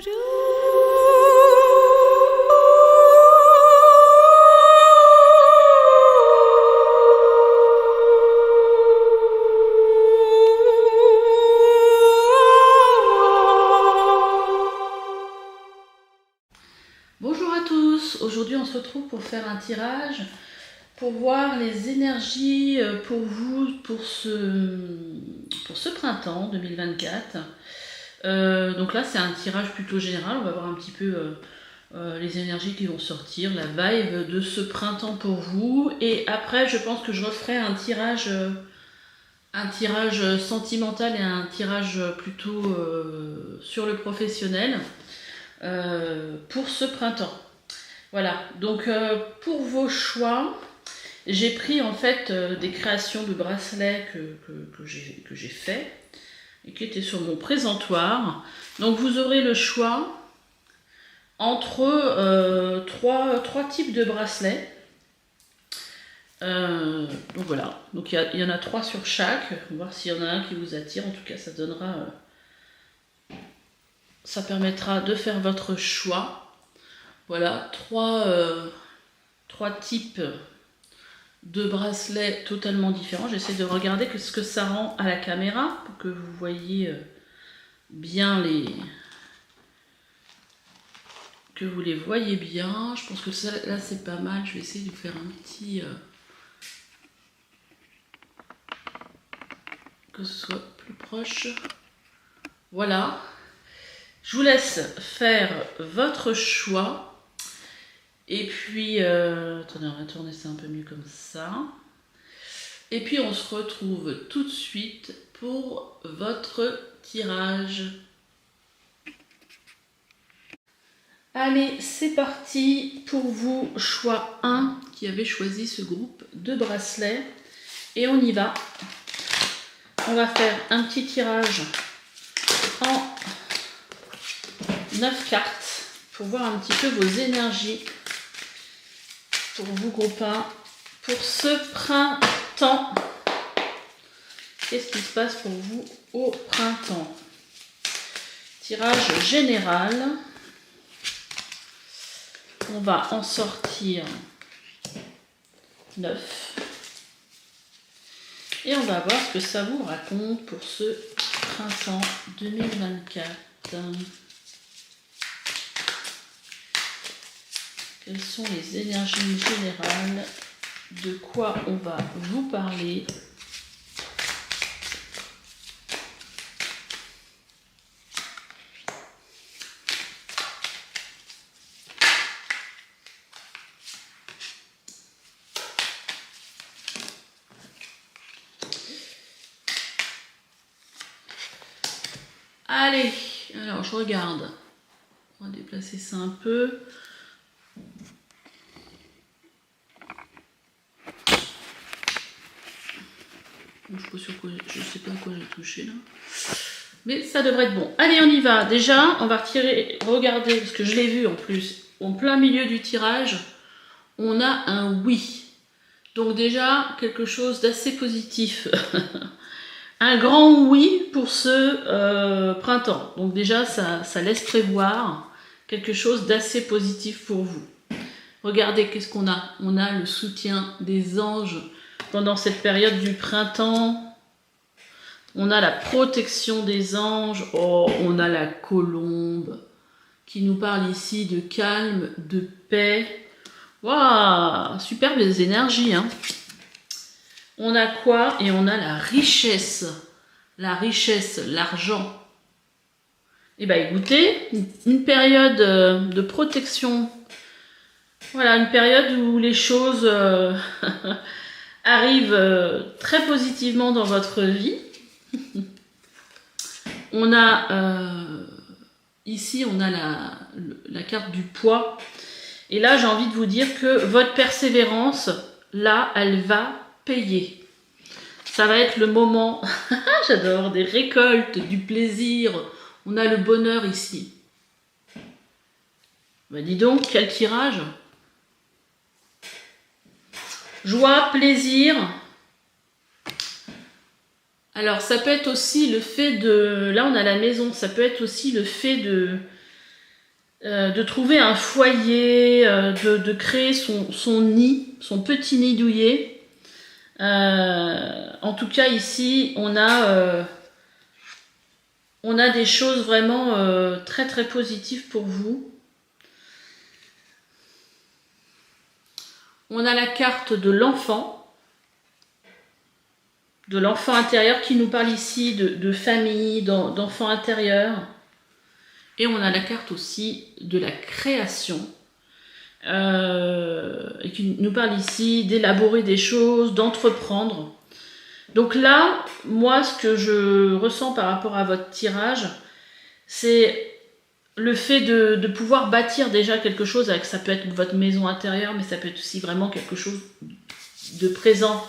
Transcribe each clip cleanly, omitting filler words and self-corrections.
Bonjour à tous, aujourd'hui on se retrouve pour faire un tirage pour voir les énergies pour vous pour ce printemps 2024. Donc là c'est un tirage plutôt général, on va voir un petit peu les énergies qui vont sortir, la vibe de ce printemps pour vous, et après je pense que je referai un tirage sentimental et un tirage plutôt sur le professionnel. Pour ce printemps. Voilà, donc pour vos choix, j'ai pris en fait des créations de bracelets que j'ai fait et qui étaient sur mon présentoir. Donc vous aurez le choix entre trois types de bracelets. Donc voilà, donc il y en a 3 sur chaque. On va voir s'il y en a un qui vous attire. En tout cas, ça donnera... ça permettra de faire votre choix. Voilà, trois types de bracelets totalement différents. J'essaie de regarder ce que ça rend à la caméra pour que vous voyez bien que vous les voyez bien. Je pense que ça, là c'est pas mal. Je vais essayer de vous faire un petit... que ce soit plus proche. Voilà. Je vous laisse faire votre choix. Et puis, attendez, on va tourner ça un peu mieux comme ça. Et puis, on se retrouve tout de suite pour votre tirage. Allez, c'est parti pour vous, choix 1, qui avait choisi ce groupe de bracelets. Et on y va. On va faire un petit tirage en 9 cartes pour voir un petit peu vos énergies pour vous groupe 1 pour ce printemps. Qu'est-ce qui se passe pour vous au printemps? Tirage général. On va en sortir 9. Et on va voir ce que ça vous raconte pour ce printemps 2024. Quelles sont les énergies générales? De quoi on va vous parler? Allez, alors je regarde. On va déplacer ça un peu. Je sais pas à quoi j'ai touché là. Mais ça devrait être bon. Allez, on y va. Déjà, on va retirer, regardez, parce que je l'ai vu en plus, en plein milieu du tirage, on a un oui. Donc déjà, quelque chose d'assez positif. Un grand oui pour ce printemps. Donc déjà, ça laisse prévoir quelque chose d'assez positif pour vous. Regardez, qu'est-ce qu'on a? On a le soutien des anges pendant cette période du printemps. On a la protection des anges. Oh, on a la colombe qui nous parle ici de calme, de paix. Waouh, superbes les énergies, hein. On a quoi? Et on a la richesse. La richesse, l'argent. Eh bien, écoutez, une période de protection. Voilà, une période où les choses arrivent très positivement dans votre vie. On a ici, on a la carte du poids. Et là, j'ai envie de vous dire que votre persévérance, là, elle va payer. Ça va être le moment, j'adore, des récoltes, du plaisir. On a le bonheur ici. Bah dis donc, quel tirage! Joie, plaisir. Alors, ça peut être aussi le fait de... Là, on a la maison. Ça peut être aussi le fait de trouver un foyer, de créer son nid, son petit nid douillet. En tout cas ici on a des choses vraiment très très positives pour vous. On a la carte de l'enfant intérieur qui nous parle ici de famille, d'enfant intérieur. Et on a la carte aussi de la création et qui nous parle ici d'élaborer des choses, d'entreprendre. Donc là, moi, ce que je ressens par rapport à votre tirage, c'est le fait de pouvoir bâtir déjà quelque chose, avec, ça peut être votre maison intérieure, mais ça peut être aussi vraiment quelque chose de présent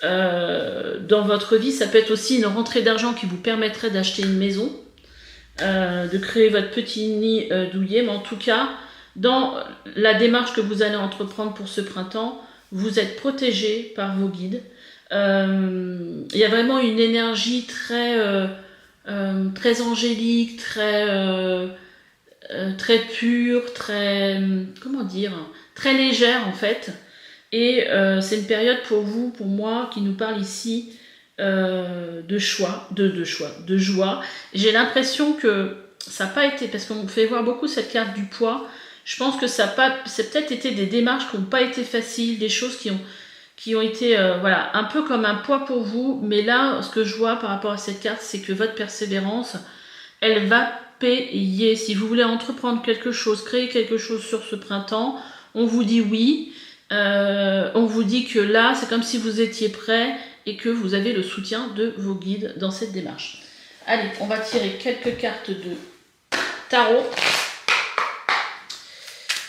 dans votre vie. Ça peut être aussi une rentrée d'argent qui vous permettrait d'acheter une maison. De créer votre petit nid douillet, mais en tout cas, dans la démarche que vous allez entreprendre pour ce printemps, vous êtes protégé par vos guides. Il y a vraiment une énergie très angélique, très pure, très très légère en fait. Et c'est une période pour vous, pour moi, qui nous parle ici de joie. J'ai l'impression que ça n'a pas été, parce qu'on me fait voir beaucoup cette carte du poids, je pense que c'est peut-être été des démarches qui n'ont pas été faciles, des choses qui ont été voilà, un peu comme un poids pour vous, mais là, ce que je vois par rapport à cette carte, c'est que votre persévérance, elle va payer. Si vous voulez entreprendre quelque chose, créer quelque chose sur ce printemps, on vous dit oui, on vous dit que là, c'est comme si vous étiez prêt et que vous avez le soutien de vos guides dans cette démarche. Allez, on va tirer quelques cartes de tarot.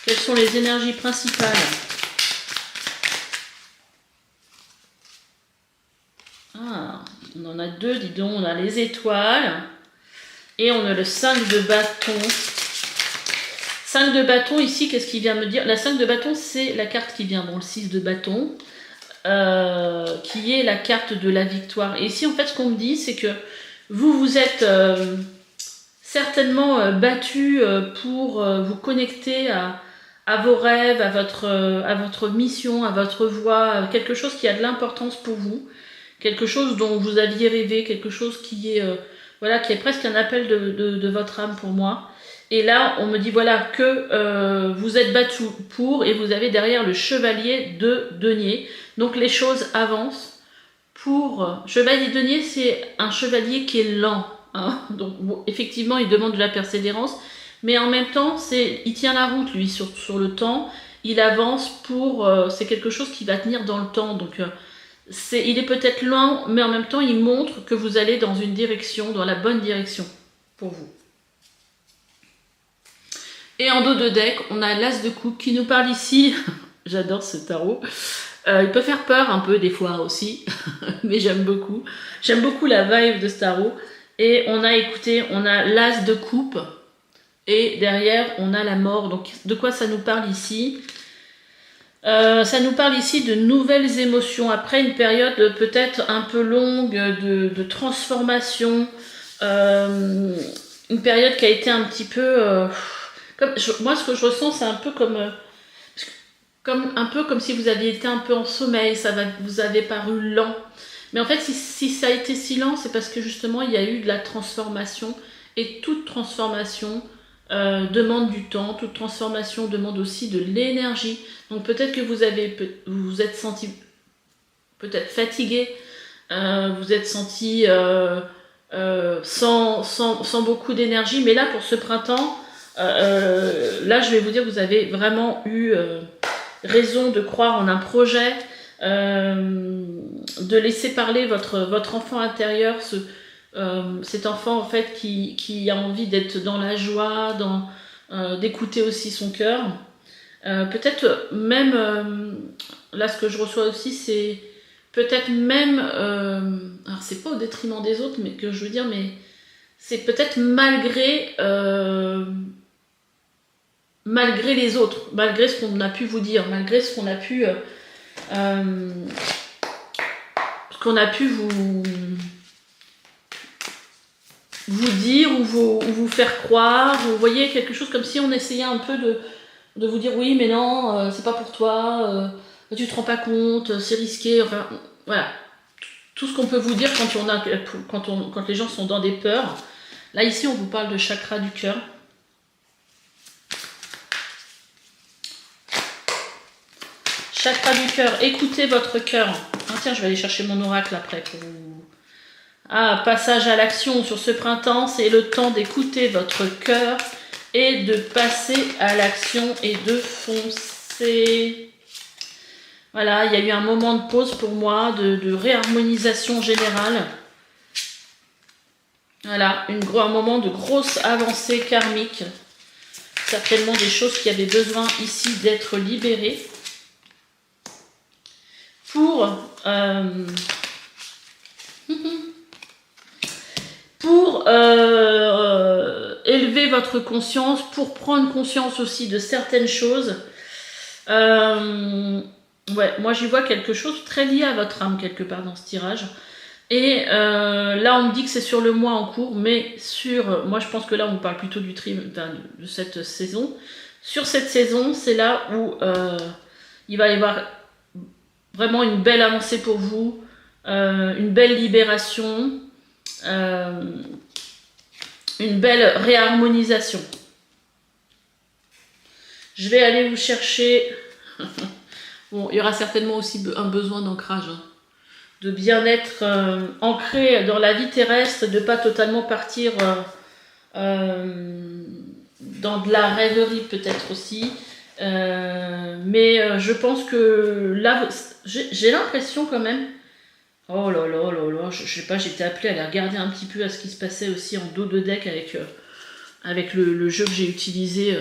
Quelles sont les énergies principales? Ah, on en a deux, dis donc. On a les étoiles et on a le 5 de bâton. 5 de bâton, ici, qu'est-ce qu'il vient me dire? La 5 de bâton, c'est la carte qui vient, bon, le 6 de bâton. Qui est la carte de la victoire. Et ici, en fait, ce qu'on me dit, c'est que vous êtes certainement battu pour vous connecter à vos rêves, à votre mission, à votre voie, quelque chose qui a de l'importance pour vous, quelque chose dont vous aviez rêvé, quelque chose qui est, qui est presque un appel de votre âme pour moi. Et là, on me dit voilà que vous êtes battu pour, et vous avez derrière le chevalier de denier. Donc les choses avancent. Pour chevalier de denier, c'est un chevalier qui est lent. Hein. Donc bon, effectivement, il demande de la persévérance, mais en même temps, il tient la route lui sur le temps. Il avance pour, c'est quelque chose qui va tenir dans le temps. Donc il est peut-être lent, mais en même temps, il montre que vous allez dans une direction, dans la bonne direction pour vous. Et en dos de deck, on a l'As de coupe qui nous parle ici. J'adore ce tarot. Il peut faire peur un peu des fois aussi, mais j'aime beaucoup. J'aime beaucoup la vibe de ce tarot. Et on a l'As de coupe. Et derrière, on a la mort. Donc, de quoi ça nous parle ici? Ça nous parle ici de nouvelles émotions. Après une période peut-être un peu longue de transformation. Une période qui a été un petit peu... moi, ce que je ressens, c'est un peu comme si vous aviez été un peu en sommeil, vous avez paru lent. Mais en fait, si ça a été si lent, c'est parce que justement, il y a eu de la transformation. Et toute transformation demande du temps, toute transformation demande aussi de l'énergie. Donc peut-être que vous vous êtes senti peut-être fatigué, vous êtes senti sans beaucoup d'énergie. Mais là, pour ce printemps, là, je vais vous dire que vous avez vraiment eu... raison de croire en un projet, de laisser parler votre enfant intérieur, cet enfant en fait qui a envie d'être dans la joie, d'écouter aussi son cœur. Peut-être même, là ce que je reçois aussi, c'est peut-être même, alors c'est pas au détriment des autres, mais que je veux dire, mais c'est peut-être malgré les autres, malgré ce qu'on a pu vous dire, malgré ce qu'on a pu vous vous dire ou vous faire croire. Vous voyez, quelque chose comme si on essayait un peu de vous dire oui, mais non, c'est pas pour toi, tu te rends pas compte, c'est risqué. Enfin, voilà. Tout ce qu'on peut vous dire quand les gens sont dans des peurs. Là, ici, on vous parle de chakra du cœur. Chakra du cœur, écoutez votre cœur. Ah, tiens, je vais aller chercher mon oracle après pour vous. Ah, passage à l'action sur ce printemps, c'est le temps d'écouter votre cœur et de passer à l'action et de foncer. Voilà, il y a eu un moment de pause pour moi, de réharmonisation générale. Voilà, un moment de grosse avancée karmique. Certainement des choses qui avaient besoin ici d'être libérées. Pour élever votre conscience, pour prendre conscience aussi de certaines choses. Ouais, moi j'y vois quelque chose très lié à votre âme quelque part dans ce tirage. Et là on me dit que c'est sur le mois en cours, mais moi je pense que là on vous parle plutôt de cette saison. Sur cette saison, c'est là où il va y avoir vraiment une belle avancée pour vous, une belle libération, une belle réharmonisation. Je vais aller vous chercher... Bon, il y aura certainement aussi un besoin d'ancrage, hein, de bien-être ancré dans la vie terrestre, de ne pas totalement partir dans de la rêverie peut-être aussi. Mais je pense que là, j'ai l'impression quand même... Oh là là là là, je sais pas, j'étais appelée à aller regarder un petit peu à ce qui se passait aussi en dos de deck avec le jeu que j'ai utilisé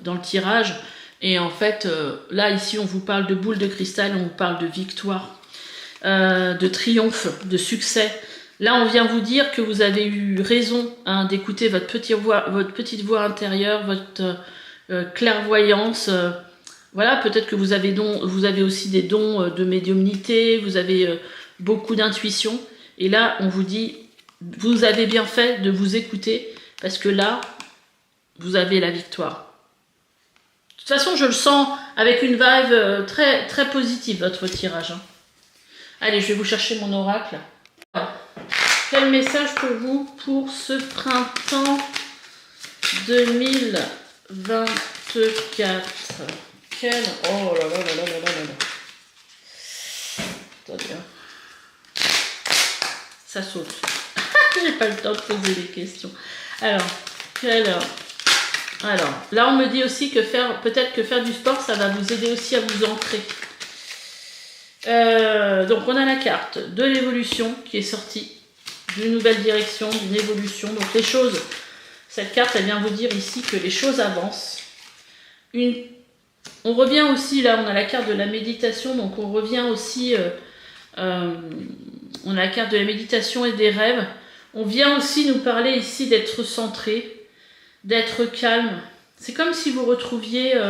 dans le tirage. Et en fait, là, ici, on vous parle de boule de cristal, on vous parle de victoire, de triomphe, de succès. Là, on vient vous dire que vous avez eu raison hein, d'écouter votre petite voix intérieure, votre clairvoyance. Voilà, peut-être que vous avez aussi des dons de médiumnité, vous avez beaucoup d'intuition. Et là, on vous dit, vous avez bien fait de vous écouter, parce que là, vous avez la victoire. De toute façon, je le sens avec une vibe très, très positive, votre tirage. Hein. Allez, je vais vous chercher mon oracle. Quel message pour vous pour ce printemps 2024 ? Oh là là là là là là là. Attendez. Ça saute. J'ai pas le temps de poser des questions. Alors, là on me dit aussi que peut-être que faire du sport, ça va vous aider aussi à vous ancrer. Donc on a la carte de l'évolution qui est sortie, d'une nouvelle direction, d'une évolution. Donc cette carte elle vient vous dire ici que les choses avancent. On revient aussi, là on a la carte de la méditation, donc on revient aussi, on a la carte de la méditation et des rêves. On vient aussi nous parler ici d'être centré, d'être calme. C'est comme si vous retrouviez...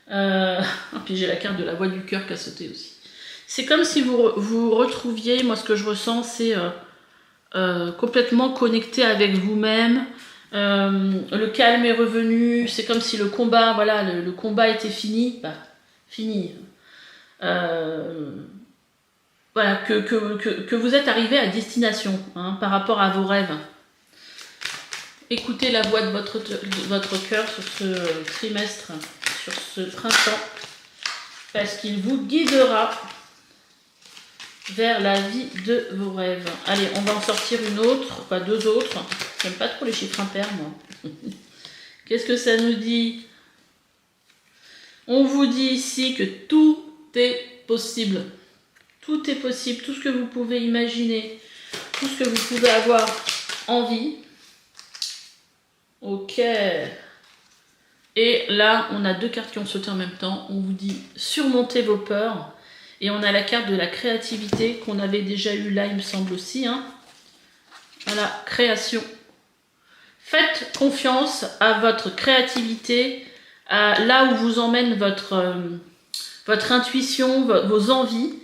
puis j'ai la carte de la voix du cœur qui a sauté aussi. C'est comme si vous retrouviez, moi ce que je ressens, c'est complètement connecté avec vous-même. Le calme est revenu. C'est comme si le combat, voilà, le combat était fini. Fini. Voilà, que vous êtes arrivé à destination hein, par rapport à vos rêves. Écoutez la voix de votre cœur sur ce trimestre, sur ce printemps, parce qu'il vous guidera vers la vie de vos rêves. Allez, on va en sortir une autre, enfin deux autres. J'aime pas trop les chiffres impairs, moi. Qu'est-ce que ça nous dit? On vous dit ici que tout est possible. Tout est possible, tout ce que vous pouvez imaginer, tout ce que vous pouvez avoir envie. Ok. Et là, on a deux cartes qui ont sauté en même temps. On vous dit surmonter vos peurs. Et on a la carte de la créativité qu'on avait déjà eu là, il me semble aussi. Hein. Voilà, création. Faites confiance à votre créativité, à là où vous emmène votre intuition, vos envies.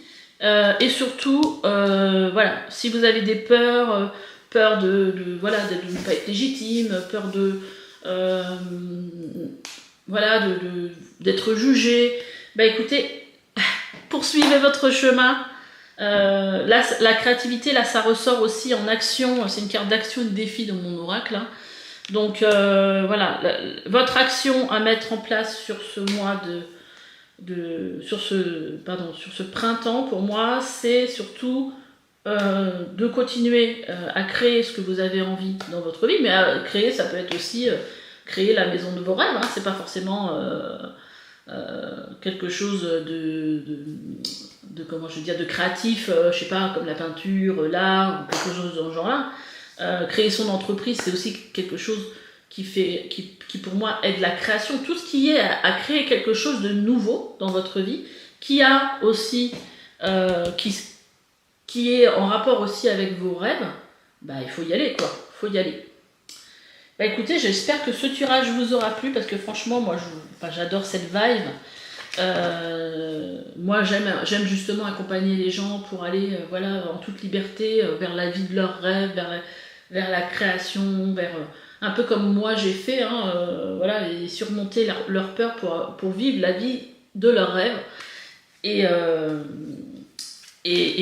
Et surtout, voilà, si vous avez des peurs, peur voilà, de ne pas être légitime, peur voilà, d'être jugé. Bah écoutez, poursuivez votre chemin. Là, la créativité, là, ça ressort aussi en action. C'est une carte d'action et de défi dans mon oracle. Hein. Donc voilà, votre action à mettre en place sur ce mois sur ce printemps, pour moi, c'est surtout de continuer à créer ce que vous avez envie dans votre vie, mais à créer, ça peut être aussi créer la maison de vos rêves. Hein. C'est pas forcément quelque chose de comment je veux dire, de créatif, je sais pas, comme la peinture, l'art, ou quelque chose dans ce genre-là. Créer son entreprise, c'est aussi quelque chose qui pour moi est de la création. Tout ce qui est à créer quelque chose de nouveau dans votre vie, qui a aussi qui est en rapport aussi avec vos rêves, bah il faut y aller quoi, faut y aller. Bah écoutez, j'espère que ce tirage vous aura plu parce que franchement moi j'adore cette vibe. Moi j'aime justement accompagner les gens pour aller voilà, en toute liberté vers la vie de leurs rêves, vers la création, vers un peu comme moi j'ai fait, hein, voilà, et surmonter leur peur pour vivre la vie de leurs rêves. Et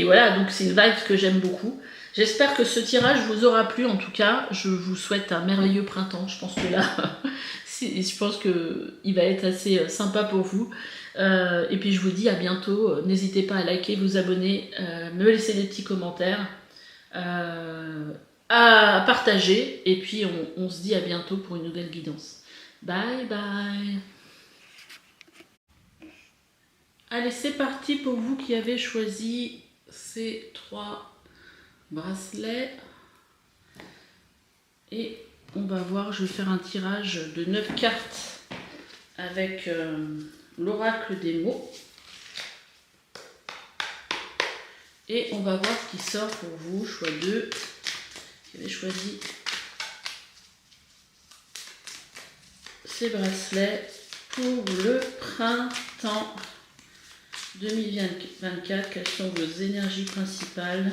voilà, donc c'est une vibe que j'aime beaucoup. J'espère que ce tirage vous aura plu. En tout cas, je vous souhaite un merveilleux printemps. Je pense que là, je pense qu'il va être assez sympa pour vous. Et puis je vous dis à bientôt. N'hésitez pas à liker, vous abonner, me laisser des petits commentaires, à partager. Et puis on se dit à bientôt pour une nouvelle guidance. Bye bye. Allez, c'est parti pour vous qui avez choisi ces 3 bracelets. Et on va voir, je vais faire un tirage de 9 cartes avec l'oracle des mots. Et on va voir ce qui sort pour vous, choix 2, qui avez choisi ces bracelets pour le printemps 2024. Quelles sont vos énergies principales?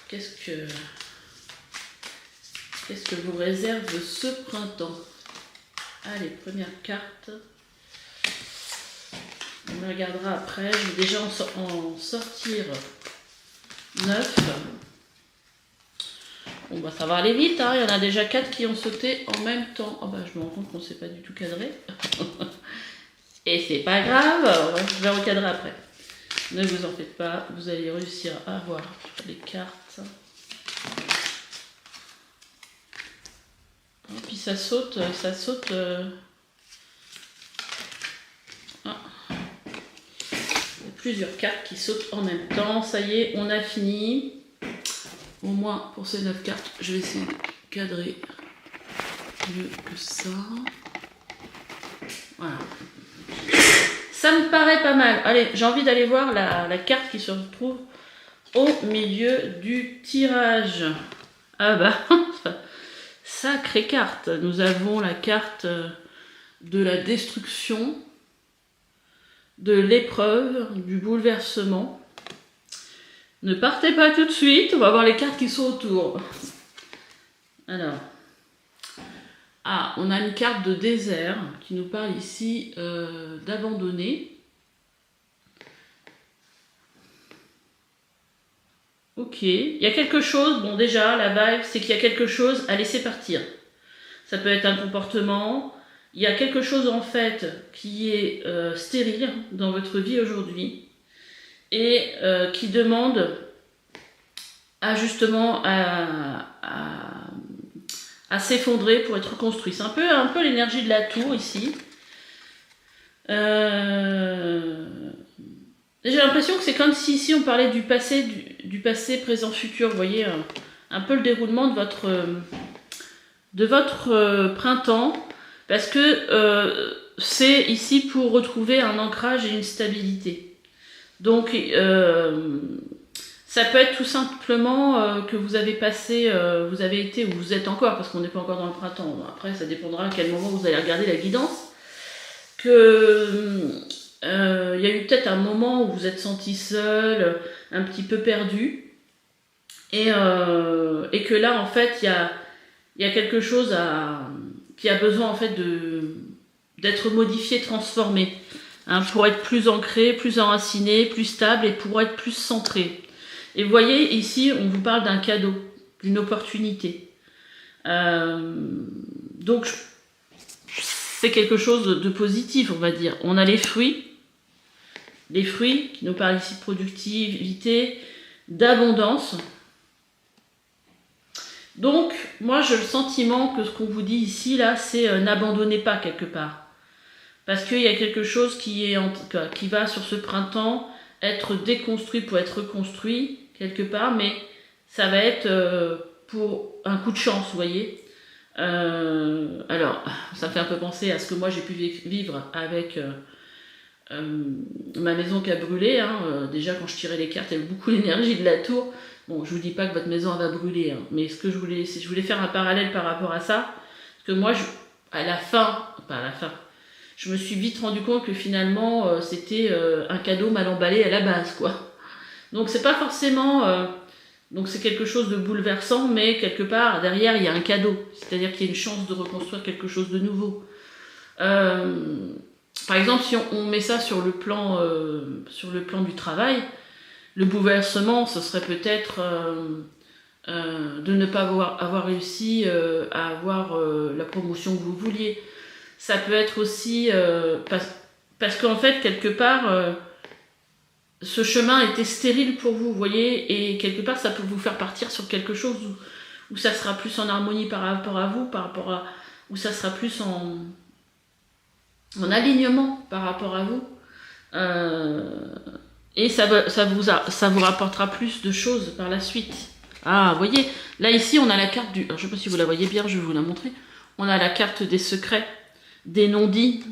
Qu'est-ce que vous réserve ce printemps? Allez, première carte. On regardera après. Je vais déjà en sortir 9. Bon bah ça va aller vite, hein. Il y en a déjà 4 qui ont sauté en même temps. Oh bah je me rends compte qu'on ne s'est pas du tout cadré. Et c'est pas grave, je vais recadrer après. Ne vous en faites pas, vous allez réussir à voir les cartes. Et puis ça saute. Ah. Il y a plusieurs cartes qui sautent en même temps. Ça y est, on a fini. Au moins pour ces 9 cartes, je vais essayer de cadrer mieux que ça. Voilà. Ça me paraît pas mal. Allez, j'ai envie d'aller voir la carte qui se retrouve au milieu du tirage. Ah bah, sacrée carte. Nous avons la carte de la destruction, de l'épreuve, du bouleversement. Ne partez pas tout de suite, on va voir les cartes qui sont autour. Alors, on a une carte de désert qui nous parle ici d'abandonner. Ok, il y a quelque chose, bon déjà la vibe c'est qu'il y a quelque chose à laisser partir. Ça peut être un comportement, il y a quelque chose en fait qui est stérile dans votre vie aujourd'hui et qui demande justement à s'effondrer pour être construit. C'est un peu l'énergie de la tour ici. J'ai l'impression que c'est comme si ici on parlait du passé, présent, futur. Vous voyez un peu le déroulement de votre printemps. Parce que c'est ici pour retrouver un ancrage et une stabilité. Donc ça peut être tout simplement que vous avez passé, vous avez été ou vous êtes encore, parce qu'on n'est pas encore dans le printemps. Après, ça dépendra à quel moment vous allez regarder la guidance. Il y a eu peut-être un moment où vous êtes senti seul, un petit peu perdu. Et que là, en fait, il y a quelque chose qui a besoin, en fait, d'être modifié, transformé, hein, pour être plus ancré, plus enraciné, plus stable et pour être plus centré. Et vous voyez, ici, on vous parle d'un cadeau, d'une opportunité. Donc, c'est quelque chose de positif, on va dire. On a les fruits qui nous parlent ici de productivité, d'abondance. Donc, moi, j'ai le sentiment que ce qu'on vous dit ici, là, c'est n'abandonnez pas quelque part. Parce qu'il y a quelque chose qui va, sur ce printemps, être déconstruit pour être reconstruit, quelque part, mais ça va être pour un coup de chance, vous voyez. Alors, ça me fait un peu penser à ce que moi j'ai pu vivre avec ma maison qui a brûlé. Déjà, quand je tirais les cartes, il y avait beaucoup d'énergie de la tour. Bon, je vous dis pas que votre maison va brûler, mais ce que je voulais faire un parallèle par rapport à ça. Parce que moi, à la fin, je me suis vite rendu compte que finalement, c'était un cadeau mal emballé à la base, quoi. Donc, c'est pas forcément... donc, c'est quelque chose de bouleversant, mais quelque part, derrière, il y a un cadeau. C'est-à-dire qu'il y a une chance de reconstruire quelque chose de nouveau. Par exemple, si on met ça sur le plan du travail, le bouleversement, ce serait peut-être de ne pas avoir réussi à avoir la promotion que vous vouliez. Ça peut être aussi parce qu'en fait, quelque part, ce chemin était stérile pour vous, vous voyez, et quelque part, ça peut vous faire partir sur quelque chose où ça sera plus en harmonie par rapport à vous, où ça sera plus en alignement par rapport à vous. Et ça vous rapportera plus de choses par la suite. Ah, vous voyez, là ici on a la carte du... Alors, je ne sais pas si vous la voyez bien, je vais vous la montrer. On a la carte des secrets, des non-dits.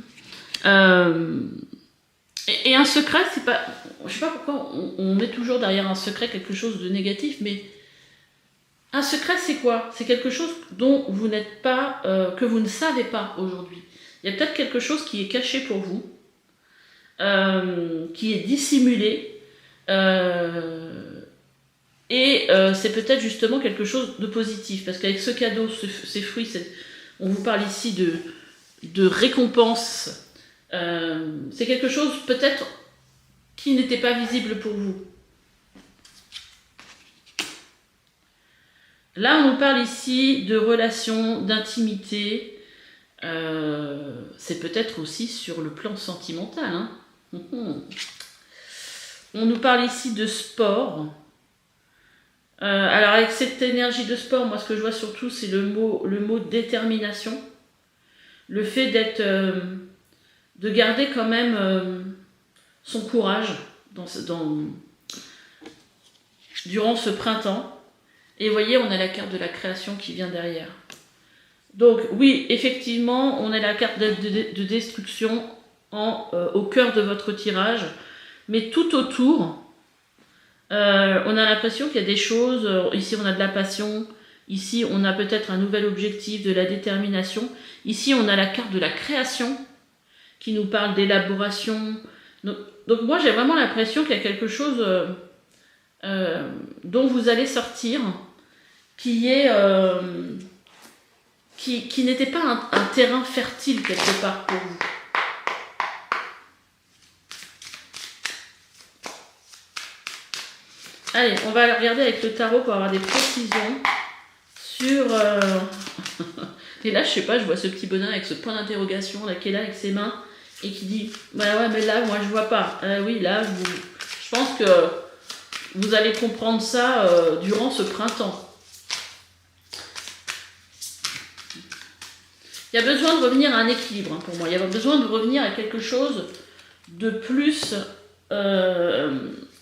Et un secret, c'est pas... Je sais pas pourquoi on met toujours derrière un secret quelque chose de négatif, mais un secret c'est quoi? C'est quelque chose dont vous n'êtes pas... que vous ne savez pas aujourd'hui. Il y a peut-être quelque chose qui est caché pour vous, qui est dissimulé, et c'est peut-être justement quelque chose de positif, parce qu'avec ce cadeau, ces fruits, on vous parle ici de récompense, c'est quelque chose peut-être qui n'était pas visible pour vous. Là, on nous parle ici de relations, d'intimité, c'est peut-être aussi sur le plan sentimental, hein. On nous parle ici de sport. Alors avec cette énergie de sport, moi ce que je vois surtout c'est le mot détermination. Le fait de garder quand même son courage durant ce printemps. Et vous voyez, on a la carte de la création qui vient derrière. Donc oui, effectivement, on a la carte de destruction au cœur de votre tirage. Mais tout autour, on a l'impression qu'il y a des choses. Ici, on a de la passion. Ici, on a peut-être un nouvel objectif, de la détermination. Ici, on a la carte de la création qui nous parle d'élaboration. Donc moi, j'ai vraiment l'impression qu'il y a quelque chose dont vous allez sortir qui n'était pas un terrain fertile quelque part pour vous. Allez, on va regarder avec le tarot pour avoir des précisions sur... Et là, je sais pas, je vois ce petit bonhomme avec ce point d'interrogation là, qui est là avec ses mains et qui dit « Bah ouais, mais là, moi, je vois pas. Oui, là, je pense que vous allez comprendre ça durant ce printemps. » Il y a besoin de revenir à un équilibre pour moi. Il y a besoin de revenir à quelque chose de plus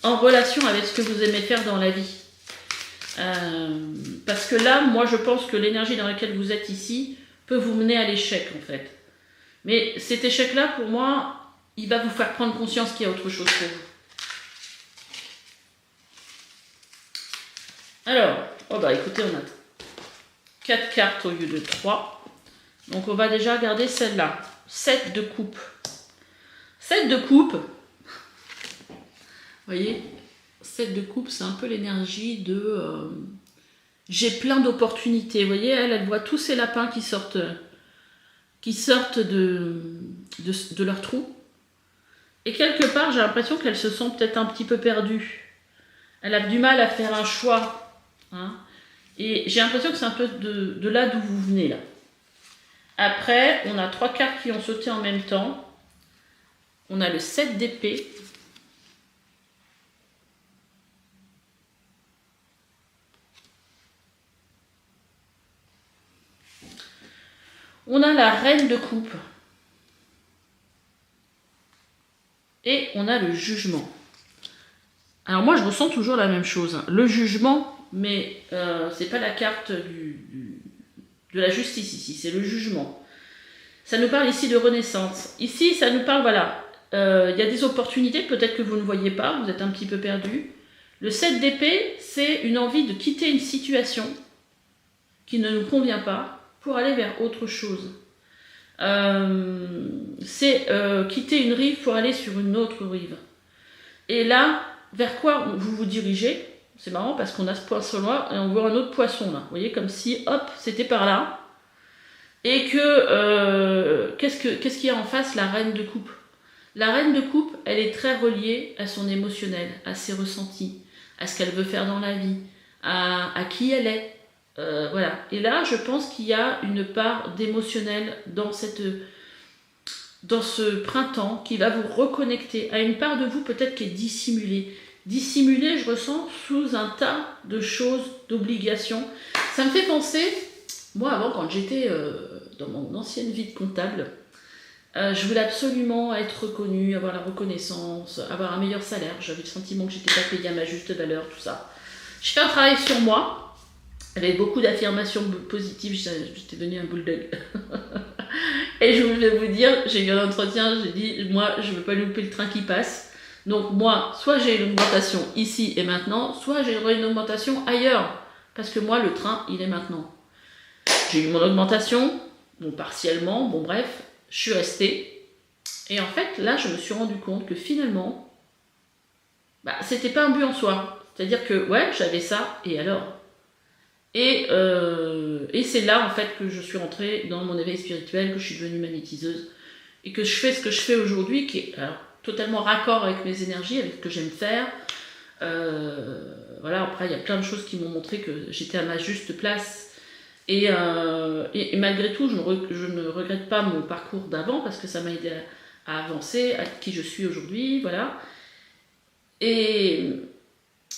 en relation avec ce que vous aimez faire dans la vie. Parce que là, moi, je pense que l'énergie dans laquelle vous êtes ici peut vous mener à l'échec, en fait. Mais cet échec-là, pour moi, il va vous faire prendre conscience qu'il y a autre chose pour vous. Alors, écoutez, on a 4 cartes au lieu de 3. Donc, on va déjà regarder celle-là. 7 de coupe. 7 de coupe. Vous voyez, 7 de coupe, c'est un peu l'énergie de... j'ai plein d'opportunités. Vous voyez, elle voit tous ces lapins qui sortent de leur trou. Et quelque part, j'ai l'impression qu'elle se sent peut-être un petit peu perdue. Elle a du mal à faire un choix. Hein. Et j'ai l'impression que c'est un peu de là d'où vous venez, là. Après, on a 3 cartes qui ont sauté en même temps. On a le 7 d'épée. On a la reine de coupe. Et on a le jugement. Alors moi, je ressens toujours la même chose. Hein. Le jugement, mais c'est pas la carte de la justice ici, c'est le jugement. Ça nous parle ici de renaissance. Ici, ça nous parle, voilà, y a des opportunités, peut-être que vous ne voyez pas, vous êtes un petit peu perdu. Le 7 d'épée, c'est une envie de quitter une situation qui ne nous convient pas pour aller vers autre chose. C'est quitter une rive pour aller sur une autre rive. Et là, vers quoi vous vous dirigez? C'est marrant parce qu'on a ce poisson-là et on voit un autre poisson là. Vous voyez, comme si, hop, c'était par là. Et que, qu'est-ce qu'il y a en face? La reine de coupe. La reine de coupe, elle est très reliée à son émotionnel, à ses ressentis, à ce qu'elle veut faire dans la vie, à qui elle est. Voilà. Et là, je pense qu'il y a une part d'émotionnel dans ce printemps qui va vous reconnecter à une part de vous peut-être qui est dissimulée. Dissimulée, je ressens, sous un tas de choses, d'obligations. Ça me fait penser, moi avant, quand j'étais dans mon ancienne vie de comptable, je voulais absolument être reconnue, avoir la reconnaissance, avoir un meilleur salaire. J'avais le sentiment que j'étais pas payée à ma juste valeur, tout ça. Je fais un travail sur moi, avec beaucoup d'affirmations positives. J'étais devenue un bulldog. Et je vais vous dire, j'ai eu un entretien, j'ai dit, moi, je ne veux pas louper le train qui passe. Donc moi, soit j'ai une augmentation ici et maintenant, soit j'ai une augmentation ailleurs. Parce que moi, le train, il est maintenant. J'ai eu mon augmentation, bon, partiellement, bon bref, je suis restée. Et en fait, là, je me suis rendu compte que finalement, c'était pas un but en soi. C'est-à-dire que, ouais, j'avais ça, et alors? Et c'est là, en fait, que je suis rentrée dans mon éveil spirituel, que je suis devenue magnétiseuse, et que je fais ce que je fais aujourd'hui, qui est totalement raccord avec mes énergies, avec ce que j'aime faire. Voilà, après, il y a plein de choses qui m'ont montré que j'étais à ma juste place. Et malgré tout, je ne regrette pas mon parcours d'avant, parce que ça m'a aidé à avancer, à qui je suis aujourd'hui, voilà.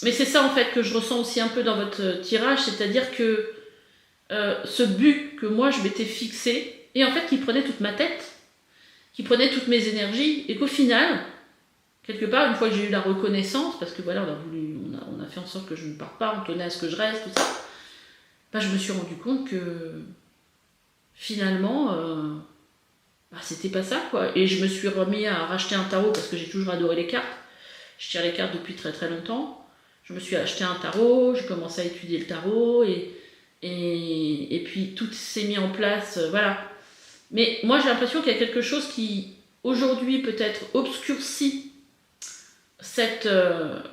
Mais c'est ça en fait que je ressens aussi un peu dans votre tirage, c'est-à-dire que ce but que moi je m'étais fixé, et en fait qui prenait toute ma tête, qui prenait toutes mes énergies, et qu'au final, quelque part, une fois que j'ai eu la reconnaissance, parce que voilà, on a fait en sorte que je ne parte pas, on tenait à ce que je reste, tout ça, je me suis rendu compte que finalement, c'était pas ça quoi. Et je me suis remis à racheter un tarot parce que j'ai toujours adoré les cartes. Je tire les cartes depuis très très longtemps. Je me suis acheté un tarot, j'ai commencé à étudier le tarot et puis tout s'est mis en place, voilà. Mais moi j'ai l'impression qu'il y a quelque chose qui aujourd'hui peut-être obscurcit cette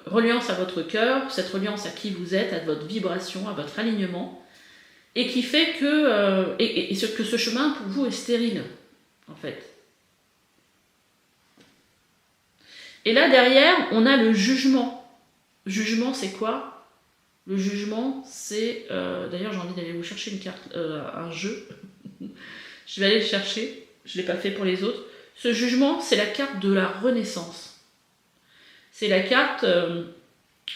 reliance à votre cœur, cette reliance à qui vous êtes, à votre vibration, à votre alignement, et qui fait que, que ce chemin pour vous est stérile, en fait. Et là derrière, on a le jugement. Jugement, c'est quoi? Le jugement, c'est... d'ailleurs, j'ai envie d'aller vous chercher une carte, un jeu. Je vais aller le chercher. Je ne l'ai pas fait pour les autres. Ce jugement, c'est la carte de la renaissance. C'est la carte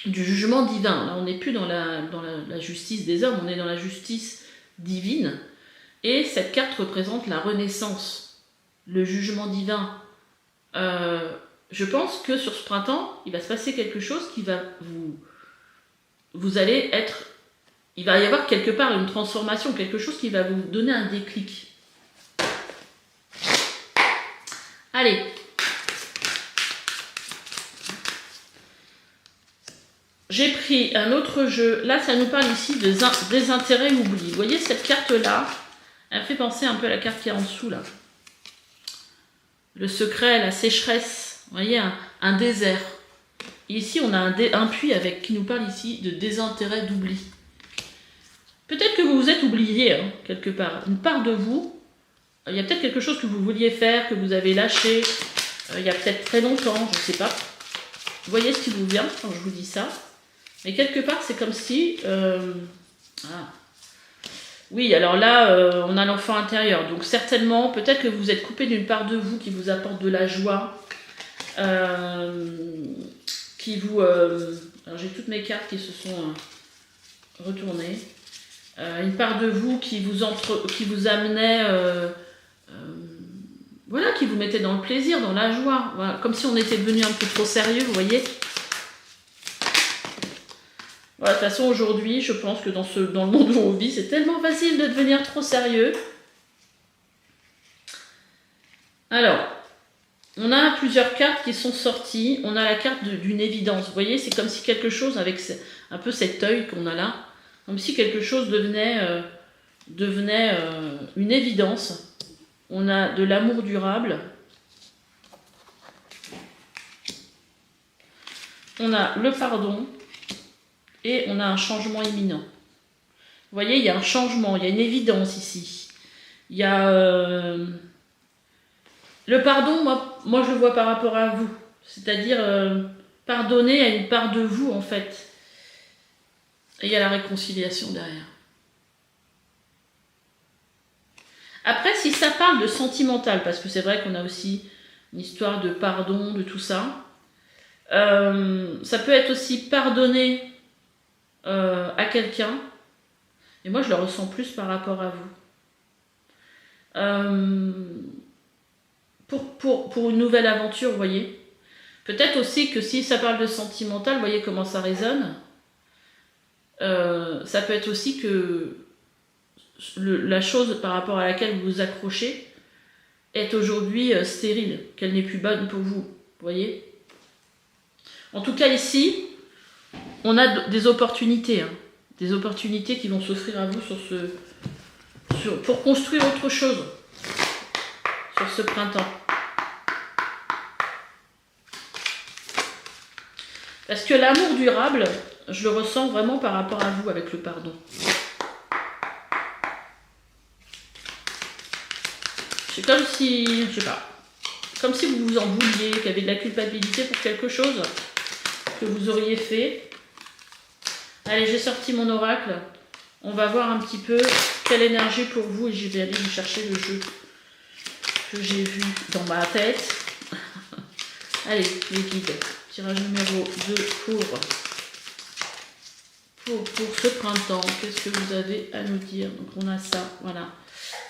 du jugement divin. Là, on n'est plus dans la justice des hommes, on est dans la justice divine. Et cette carte représente la renaissance, le jugement divin. Je pense que sur ce printemps, il va se passer quelque chose qui va vous allez être... Il va y avoir quelque part une transformation, quelque chose qui va vous donner un déclic. Allez. J'ai pris un autre jeu. Là, ça nous parle ici des intérêts oubliés. Vous voyez cette carte-là, elle me fait penser un peu à la carte qui est en dessous, là. Le secret, la sécheresse. Vous voyez, un désert. ici, on a un puits qui nous parle ici de désintérêt, d'oubli. Peut-être que vous vous êtes oublié, hein, quelque part. Une part de vous, il y a peut-être quelque chose que vous vouliez faire, que vous avez lâché, il y a peut-être très longtemps, je ne sais pas. Vous voyez ce qui vous vient quand je vous dis ça. Mais quelque part, c'est comme si... Oui, alors là, on a l'enfant intérieur. Donc certainement, peut-être que vous êtes coupé d'une part de vous qui vous apporte de la joie, qui vous... alors j'ai toutes mes cartes qui se sont retournées. Une part de vous qui vous amenait... voilà, qui vous mettait dans le plaisir, dans la joie. Voilà, comme si on était devenu un peu trop sérieux, vous voyez. Voilà, de toute façon, aujourd'hui, je pense que dans le monde où on vit, c'est tellement facile de devenir trop sérieux. Alors, on a plusieurs cartes qui sont sorties. On a la carte d'une évidence. Vous voyez, c'est comme si quelque chose, avec un peu cet œil qu'on a là, comme si quelque chose devenait une évidence. On a de l'amour durable. On a le pardon. Et on a un changement imminent. Vous voyez, il y a un changement, il y a une évidence ici. Il y a... Le pardon, moi je le vois par rapport à vous. C'est-à-dire pardonner à une part de vous, en fait. Et il y a la réconciliation derrière. Après, si ça parle de sentimental, parce que c'est vrai qu'on a aussi une histoire de pardon, de tout ça, ça peut être aussi pardonner à quelqu'un, et moi je le ressens plus par rapport à vous. Pour une nouvelle aventure, vous voyez. Peut-être aussi que si ça parle de sentimental, vous voyez comment ça résonne. Ça peut être aussi que la chose par rapport à laquelle vous vous accrochez est aujourd'hui stérile, qu'elle n'est plus bonne pour vous, vous voyez. En tout cas ici, on a des opportunités, hein, des opportunités qui vont s'offrir à vous pour construire autre chose sur ce printemps. Parce que l'amour durable, je le ressens vraiment par rapport à vous avec le pardon. C'est comme si, je sais pas, comme si vous vous en vouliez, qu'il y avait de la culpabilité pour quelque chose que vous auriez fait. Allez, j'ai sorti mon oracle. On va voir un petit peu quelle énergie pour vous et je vais aller vous chercher le jeu que j'ai vu dans ma tête. Allez, les guides. Tirage numéro 2 pour ce printemps. Qu'est-ce que vous avez à nous dire? Donc on a ça, voilà.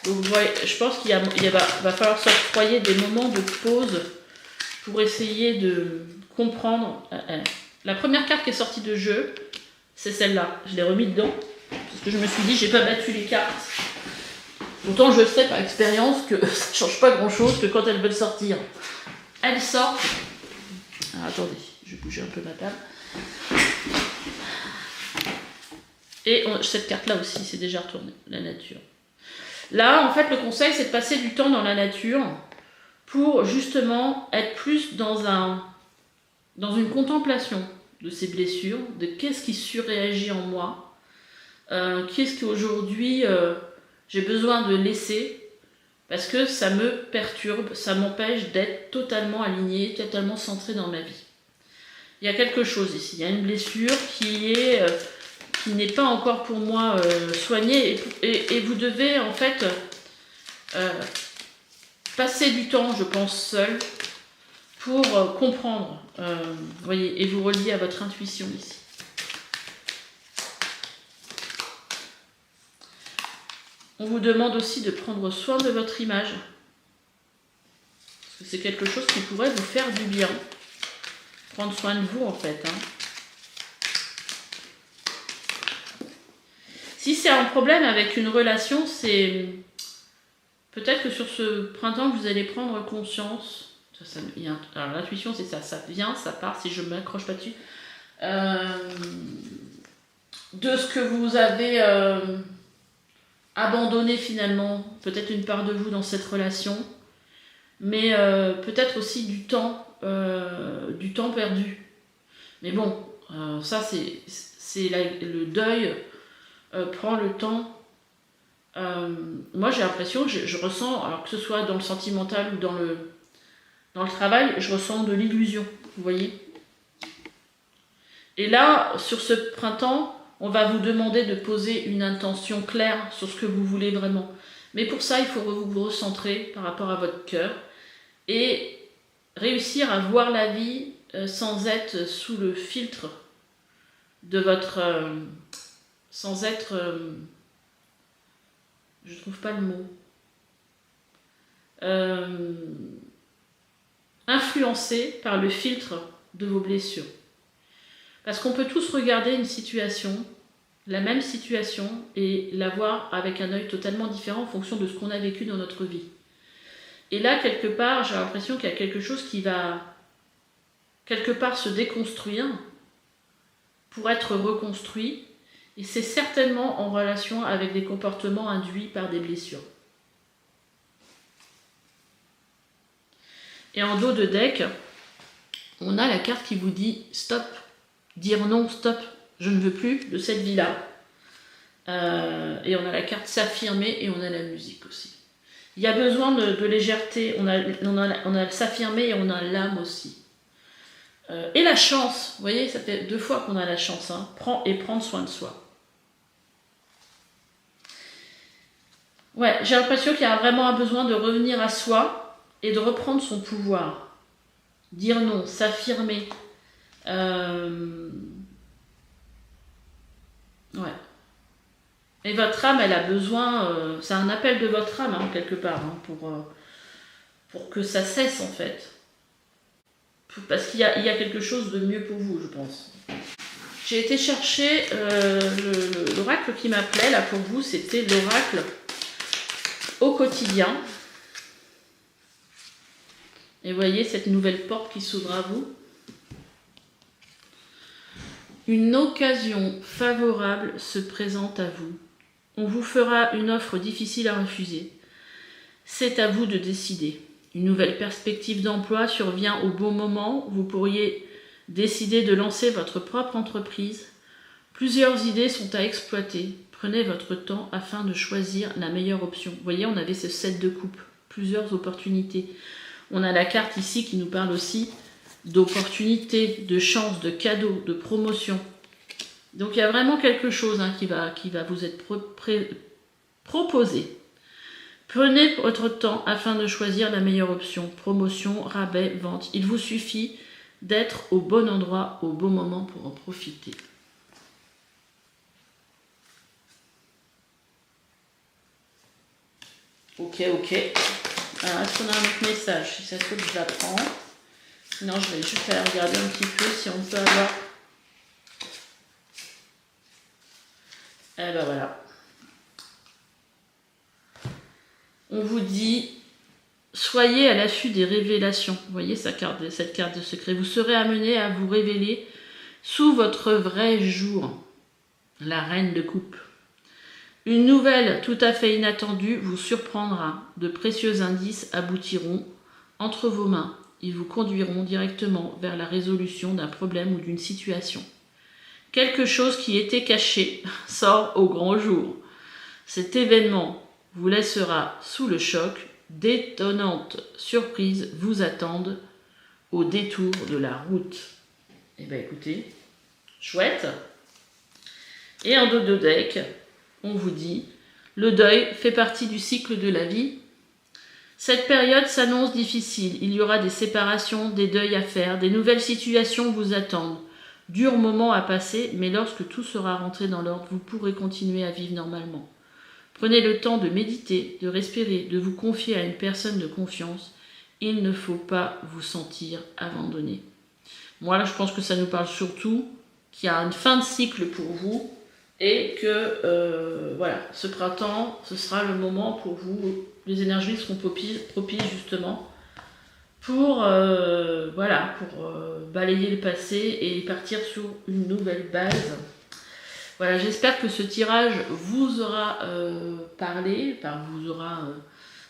Donc vous voyez, je pense qu'il va falloir s'octroyer des moments de pause pour essayer de comprendre. La première carte qui est sortie de jeu, c'est celle-là. Je l'ai remis dedans parce que je me suis dit, j'ai pas battu les cartes. Pourtant, je sais par expérience que ça change pas grand-chose, que quand elles veulent sortir, elles sortent. Alors, attendez, je vais bouger un peu ma table. Et cette carte-là aussi, c'est déjà retourné, la nature. Là, en fait, le conseil, c'est de passer du temps dans la nature pour justement être plus dans une contemplation de ces blessures, de qu'est-ce qui surréagit en moi, qu'est-ce qu'aujourd'hui j'ai besoin de laisser, parce que ça me perturbe, ça m'empêche d'être totalement alignée, totalement centrée dans ma vie. Il y a quelque chose ici, il y a une blessure qui n'est pas encore pour moi soignée, et vous devez en fait passer du temps, je pense, seul, pour comprendre, vous voyez, et vous relier à votre intuition ici. On vous demande aussi de prendre soin de votre image, parce que c'est quelque chose qui pourrait vous faire du bien. Prendre soin de vous, en fait. Hein. Si c'est un problème avec une relation, c'est peut-être que sur ce printemps, vous allez prendre conscience. Alors l'intuition, c'est ça. Ça vient, ça part, si je ne m'accroche pas dessus. De ce que vous avez abandonné finalement. Peut-être une part de vous dans cette relation. Mais peut-être aussi du temps perdu. Mais bon, ça le deuil prend le temps. Moi j'ai l'impression que je ressens, alors que ce soit dans le sentimental ou dans le travail, je ressens de l'illusion, vous voyez. Et là, sur ce printemps, on va vous demander de poser une intention claire sur ce que vous voulez vraiment. Mais pour ça, il faut vous recentrer par rapport à votre cœur et réussir à voir la vie sans être sous le filtre de votre... sans être... je trouve pas le mot. Influencé par le filtre de vos blessures. Parce qu'on peut tous regarder une situation, la même situation, et la voir avec un œil totalement différent en fonction de ce qu'on a vécu dans notre vie. Et là, quelque part, j'ai l'impression qu'il y a quelque chose qui va, quelque part, se déconstruire pour être reconstruit. Et c'est certainement en relation avec des comportements induits par des blessures. Et en dos de deck, on a la carte qui vous dit stop. Dire non, stop, je ne veux plus de cette vie-là. Et on a la carte s'affirmer et on a la musique aussi. Il y a besoin de légèreté, on a s'affirmer et on a l'âme aussi. Et la chance, vous voyez, ça fait 2 fois qu'on a la chance, hein, prendre soin de soi. Ouais, j'ai l'impression qu'il y a vraiment un besoin de revenir à soi et de reprendre son pouvoir. Dire non, s'affirmer. Ouais. Et votre âme, elle a besoin, c'est un appel de votre âme, hein, quelque part, hein, pour que ça cesse, en fait. Parce qu'il y a quelque chose de mieux pour vous, je pense. J'ai été chercher l'oracle qui m'appelait, là, pour vous, c'était l'oracle au quotidien. Et voyez cette nouvelle porte qui s'ouvre à vous. Une occasion favorable se présente à vous. On vous fera une offre difficile à refuser. C'est à vous de décider. Une nouvelle perspective d'emploi survient au bon moment. Vous pourriez décider de lancer votre propre entreprise. Plusieurs idées sont à exploiter. Prenez votre temps afin de choisir la meilleure option. Vous voyez, on avait ce 7 de coupe, plusieurs opportunités. On a la carte ici qui nous parle aussi d'opportunités, de chances, de cadeaux, de promotions. Donc il y a vraiment quelque chose qui va vous être proposé. Prenez votre temps afin de choisir la meilleure option. Promotion, rabais, vente. Il vous suffit d'être au bon endroit, au bon moment pour en profiter. Ok. Alors, est-ce qu'on a un autre message? Si ça se trouve, je la prends. Sinon, je vais juste aller regarder un petit peu si on peut avoir... Eh ben voilà. On vous dit, soyez à l'affût des révélations. Vous voyez cette carte de secret. Vous serez amené à vous révéler sous votre vrai jour. La reine de coupe. Une nouvelle tout à fait inattendue vous surprendra. De précieux indices aboutiront entre vos mains. Ils vous conduiront directement vers la résolution d'un problème ou d'une situation. Quelque chose qui était caché sort au grand jour. Cet événement vous laissera sous le choc. D'étonnantes surprises vous attendent au détour de la route. Eh bien écoutez, chouette. Et en dos de deck, on vous dit, le deuil fait partie du cycle de la vie. Cette période s'annonce difficile. Il y aura des séparations, des deuils à faire, des nouvelles situations vous attendent. Dur moment à passer, mais lorsque tout sera rentré dans l'ordre, vous pourrez continuer à vivre normalement. Prenez le temps de méditer, de respirer, de vous confier à une personne de confiance. Il ne faut pas vous sentir abandonné. Moi, là, je pense que ça nous parle surtout qu'il y a une fin de cycle pour vous et que, voilà, ce printemps, ce sera le moment pour vous. Les énergies seront propices justement pour, balayer le passé et partir sur une nouvelle base. Voilà, j'espère que ce tirage vous aura parlé,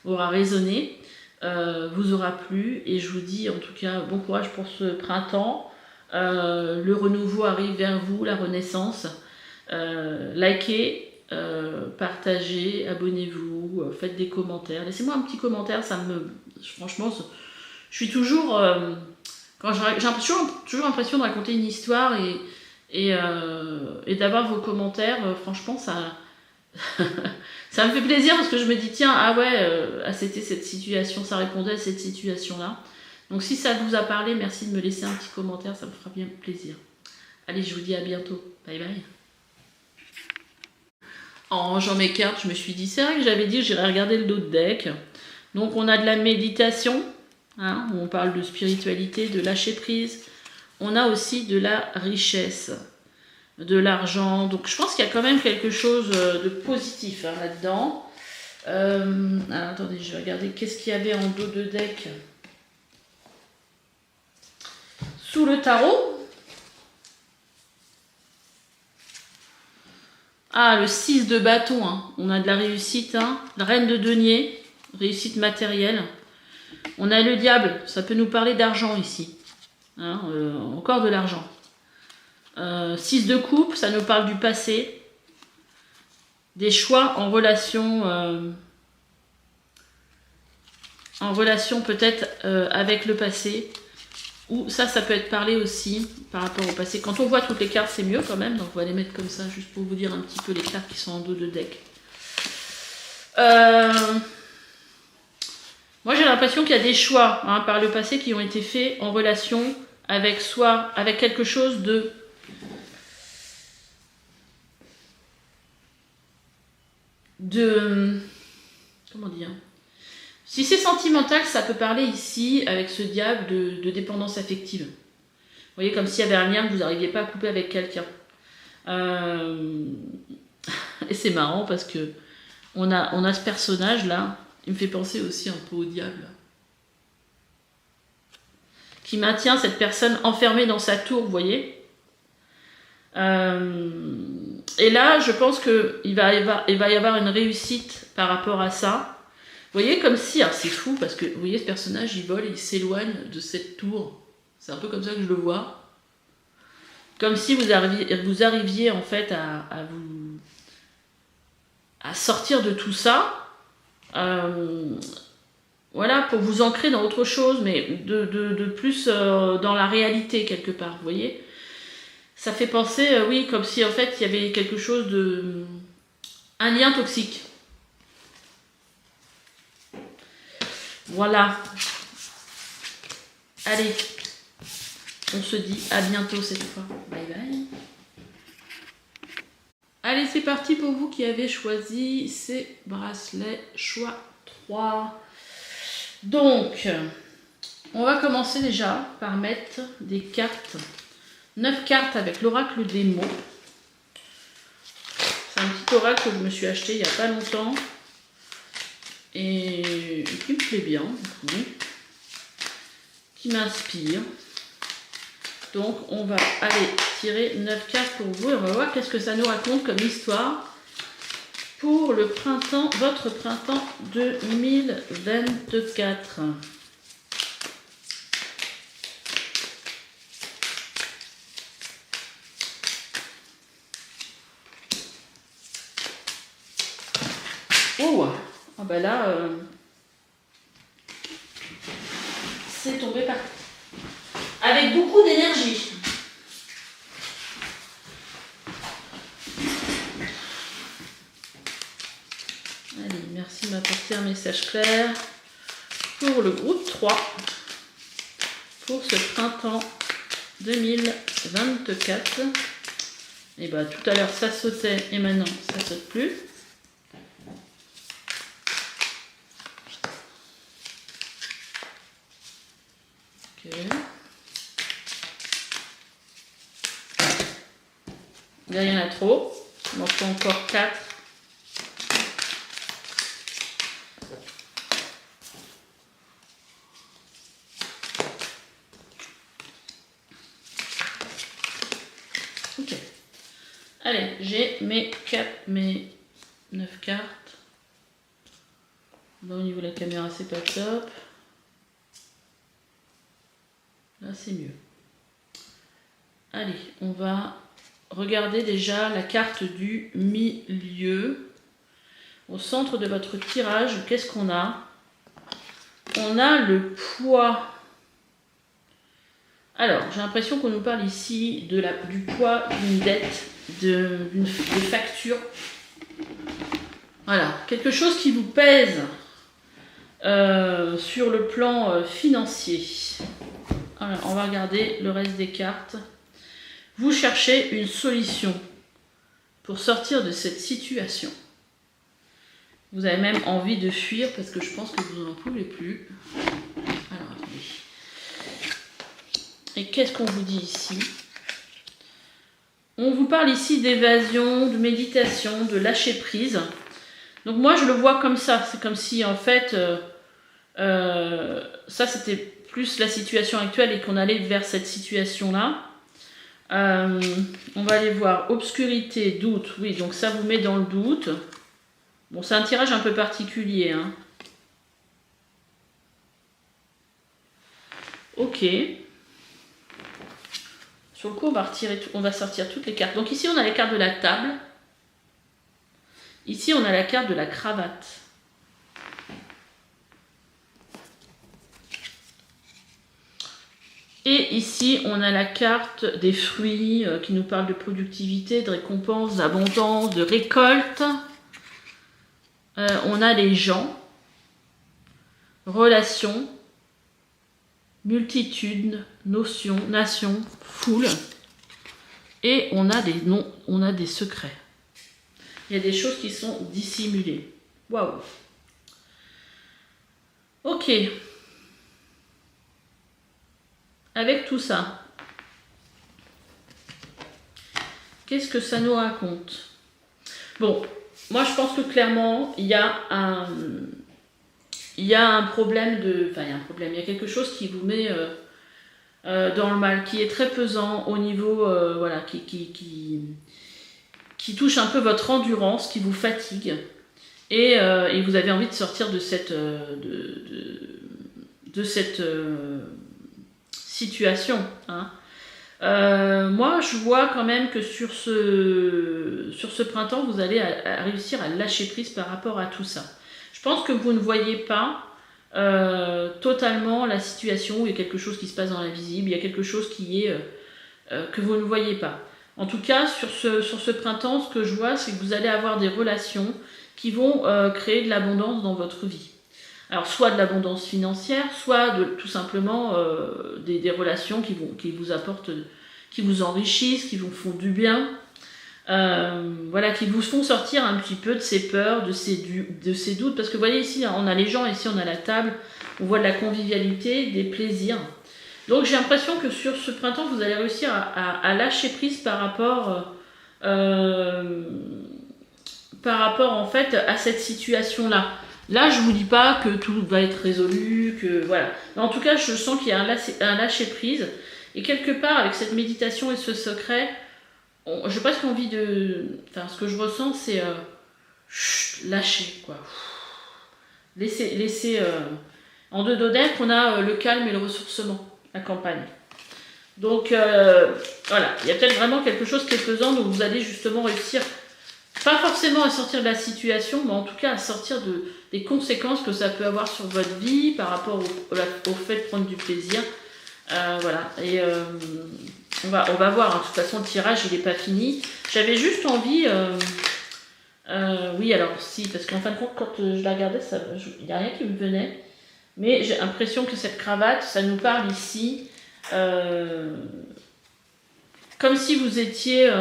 aura résonné, vous aura plu, et je vous dis en tout cas bon courage pour ce printemps. Le renouveau arrive vers vous, la renaissance. Likez, partagez, abonnez-vous, faites des commentaires. Laissez-moi un petit commentaire, ça me... Franchement, je suis toujours... j'ai toujours l'impression de raconter une histoire et d'avoir vos commentaires. Franchement, ça... ça me fait plaisir parce que je me dis, tiens, ah ouais, c'était cette situation, ça répondait à cette situation-là. Donc si ça vous a parlé, merci de me laisser un petit commentaire, ça me fera bien plaisir. Allez, je vous dis à bientôt. Bye bye. En rangeant mes cartes, je me suis dit, c'est vrai que j'avais dit que j'irais regarder le dos de deck. Donc on a de la méditation, hein, où on parle de spiritualité, de lâcher prise. On a aussi de la richesse, de l'argent. Donc je pense qu'il y a quand même quelque chose de positif hein, là-dedans. Alors, attendez, je vais regarder qu'est-ce qu'il y avait en dos de deck. Sous le tarot. Ah, le 6 de bâton. Hein. On a de la réussite. Hein. La reine de denier. Réussite matérielle. On a le diable. Ça peut nous parler d'argent ici. Hein, encore de l'argent. 6 de coupe. Ça nous parle du passé. Des choix en relation... peut-être avec le passé. Ou ça peut être parlé aussi par rapport au passé. Quand on voit toutes les cartes, c'est mieux quand même. Donc on va les mettre comme ça, juste pour vous dire un petit peu les cartes qui sont en dos de deck. Moi j'ai l'impression qu'il y a des choix hein, par le passé qui ont été faits en relation avec avec quelque chose de... Comment dire ? Si c'est sentimental, ça peut parler ici, avec ce diable, de dépendance affective. Vous voyez, comme s'il y avait un lien que vous n'arriviez pas à couper avec quelqu'un. Et c'est marrant parce que on a ce personnage-là, il me fait penser aussi un peu au diable. Qui maintient cette personne enfermée dans sa tour, vous voyez. Et là, je pense qu'il va y avoir une réussite par rapport à ça. Vous voyez, comme si, alors c'est fou parce que vous voyez ce personnage, il vole et il s'éloigne de cette tour. C'est un peu comme ça que je le vois. Comme si vous arriviez en fait à sortir de tout ça. Voilà, pour vous ancrer dans autre chose, mais de plus dans la réalité quelque part, vous voyez. Ça fait penser, oui, comme si en fait il y avait quelque chose de... un lien toxique. Voilà. Allez. On se dit à bientôt cette fois. Bye bye. Allez, c'est parti pour vous qui avez choisi ces bracelets choix 3. Donc, on va commencer déjà par mettre des cartes. 9 cartes avec l'oracle des mots. C'est un petit oracle que je me suis acheté il n'y a pas longtemps. Et qui me plaît bien, qui m'inspire. Donc on va aller tirer 9 cartes pour vous et on va voir qu'est-ce que ça nous raconte comme histoire pour le printemps, votre printemps 2024. Oh, ah bah là, c'est tombé par... avec beaucoup d'énergie. Allez, merci de m'apporter un message clair pour le groupe 3 pour ce printemps 2024. Et bah tout à l'heure ça sautait et maintenant ça saute plus. Ok. Là, il y en a trop. Il m'en faut encore 4. Ok. Allez, j'ai mes 9 cartes. Bon, au niveau de la caméra, c'est pas top. Là, c'est mieux. Allez, on va regarder déjà la carte du milieu. Au centre de votre tirage, qu'est-ce qu'on a? On a le poids. Alors, j'ai l'impression qu'on nous parle ici du poids d'une dette, de facture. Voilà, quelque chose qui vous pèse sur le plan financier. Alors, on va regarder le reste des cartes. Vous cherchez une solution pour sortir de cette situation. Vous avez même envie de fuir parce que je pense que vous n'en pouvez plus. Alors, attendez. Et qu'est-ce qu'on vous dit ici? On vous parle ici d'évasion, de méditation, de lâcher prise. Donc moi, je le vois comme ça. C'est comme si, en fait, ça, c'était plus la situation actuelle et qu'on allait vers cette situation-là. On va aller voir obscurité, doute. Oui, donc ça vous met dans le doute. Bon, c'est un tirage un peu particulier. Hein. Ok. Sur le coup, on va sortir toutes les cartes. Donc ici, on a les cartes de la table. Ici, on a la carte de la cravate. Et ici, on a la carte des fruits qui nous parle de productivité, de récompense, d'abondance, de récolte. On a les gens, relations, multitude, notion, nation, foule. Et on a des noms, on a des secrets. Il y a des choses qui sont dissimulées. Waouh. Ok. Avec tout ça, qu'est-ce que ça nous raconte? Bon, moi je pense que clairement, il y a un problème Enfin, il y a un problème, il y a quelque chose qui vous met dans le mal, qui est très pesant au niveau, voilà, qui touche un peu votre endurance, qui vous fatigue. Et vous avez envie de sortir de cette... situation. Hein. Moi, je vois quand même que sur ce printemps, vous allez réussir à lâcher prise par rapport à tout ça. Je pense que vous ne voyez pas totalement la situation où il y a quelque chose qui se passe dans l'invisible, il y a quelque chose qui est que vous ne voyez pas. En tout cas, sur ce printemps, ce que je vois, c'est que vous allez avoir des relations qui vont créer de l'abondance dans votre vie. Alors, soit de l'abondance financière, soit tout simplement des relations qui vous apportent, qui vous enrichissent, qui vous font du bien, voilà, qui vous font sortir un petit peu de ces peurs, de ces doutes. Parce que vous voyez ici, on a les gens, ici on a la table, on voit de la convivialité, des plaisirs. Donc j'ai l'impression que sur ce printemps, vous allez réussir à lâcher prise par rapport en fait à cette situation-là. Là, je vous dis pas que tout va être résolu, que voilà. Mais en tout cas, je sens qu'il y a un lâcher prise. Et quelque part, avec cette méditation et ce secret, j'ai presque envie de... Enfin, ce que je ressens, c'est lâcher, quoi. Laisser en deux dodèques, on a le calme et le ressourcement, la campagne. Donc, voilà. Il y a peut-être vraiment quelque chose qui est pesant, donc vous allez justement réussir... Pas forcément à sortir de la situation, mais en tout cas à sortir des conséquences que ça peut avoir sur votre vie par rapport au fait de prendre du plaisir. Voilà, et on va voir, hein. De toute façon le tirage il n'est pas fini. J'avais juste envie, oui alors si, parce qu'en fin de compte quand je la regardais, il n'y a rien qui me venait, mais j'ai l'impression que cette cravate, ça nous parle ici, comme si vous étiez...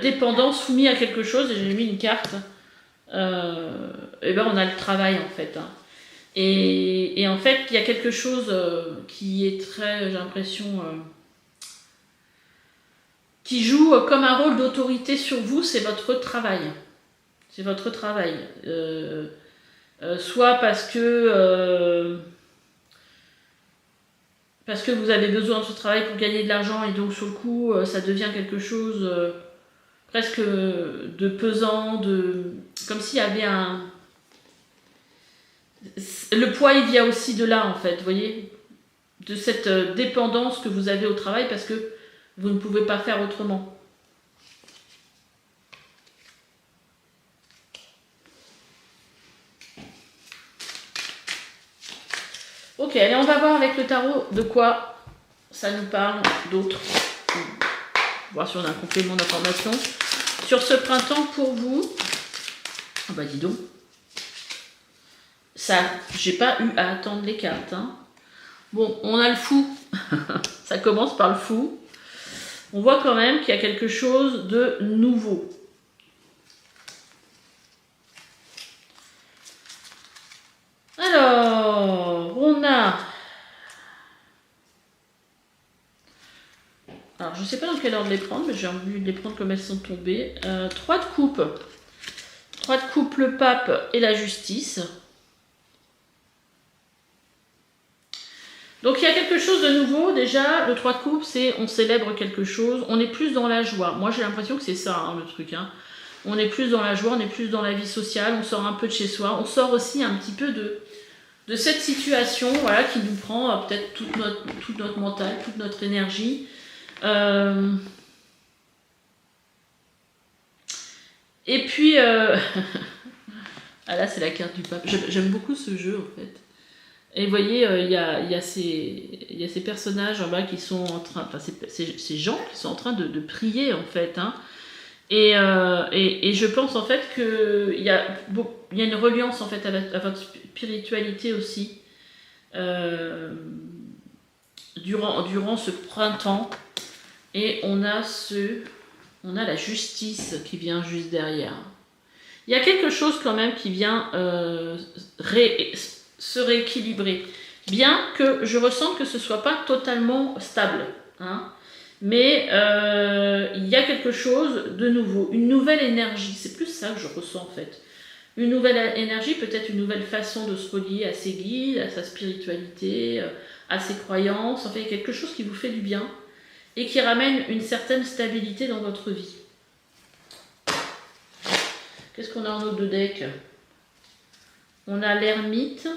dépendant, soumis à quelque chose, et j'ai mis une carte, et ben on a le travail en fait. Hein. Et en fait, il y a quelque chose qui est très, j'ai l'impression, qui joue comme un rôle d'autorité sur vous, c'est votre travail. C'est votre travail. Soit parce que vous avez besoin de ce travail pour gagner de l'argent, et donc sur le coup, ça devient quelque chose... presque de pesant, comme s'il y avait le poids il vient aussi de là en fait, vous voyez, de cette dépendance que vous avez au travail parce que vous ne pouvez pas faire autrement. Ok, allez, on va voir avec le tarot de quoi ça nous parle d'autres. Voir si on a un complément d'information. Sur ce printemps pour vous, ah bah dis donc, ça, j'ai pas eu à attendre les cartes. Hein. Bon, on a le fou, ça commence par le fou. On voit quand même qu'il y a quelque chose de nouveau. Alors, on a... Alors, je ne sais pas dans quel ordre les prendre, mais j'ai envie de les prendre comme elles sont tombées. 3 de coupe. 3 de coupe, le pape et la justice. Donc, il y a quelque chose de nouveau. Déjà, le 3 de coupe, c'est on célèbre quelque chose. On est plus dans la joie. Moi, j'ai l'impression que c'est ça, hein, le truc. Hein. On est plus dans la joie, on est plus dans la vie sociale. On sort un peu de chez soi. On sort aussi un petit peu de cette situation, voilà, qui nous prend peut-être toute notre mental, toute notre énergie. Et puis, ah là c'est la carte du pape. J'aime beaucoup ce jeu en fait. Et vous voyez, il y a ces personnages en bas qui sont en train, enfin ces gens qui sont en train de prier en fait. Hein. Et je pense en fait qu'il y a une reliance en fait à votre spiritualité aussi durant ce printemps. Et on a la justice qui vient juste derrière. Il y a quelque chose quand même qui vient se rééquilibrer. Bien que je ressens que ce ne soit pas totalement stable. Hein, mais il y a quelque chose de nouveau, une nouvelle énergie. C'est plus ça que je ressens en fait. Une nouvelle énergie, peut-être une nouvelle façon de se relier à ses guides, à sa spiritualité, à ses croyances. En fait, il y a quelque chose qui vous fait du bien et qui ramène une certaine stabilité dans votre vie. Qu'est-ce qu'on a en autre de deck? On a l'ermite.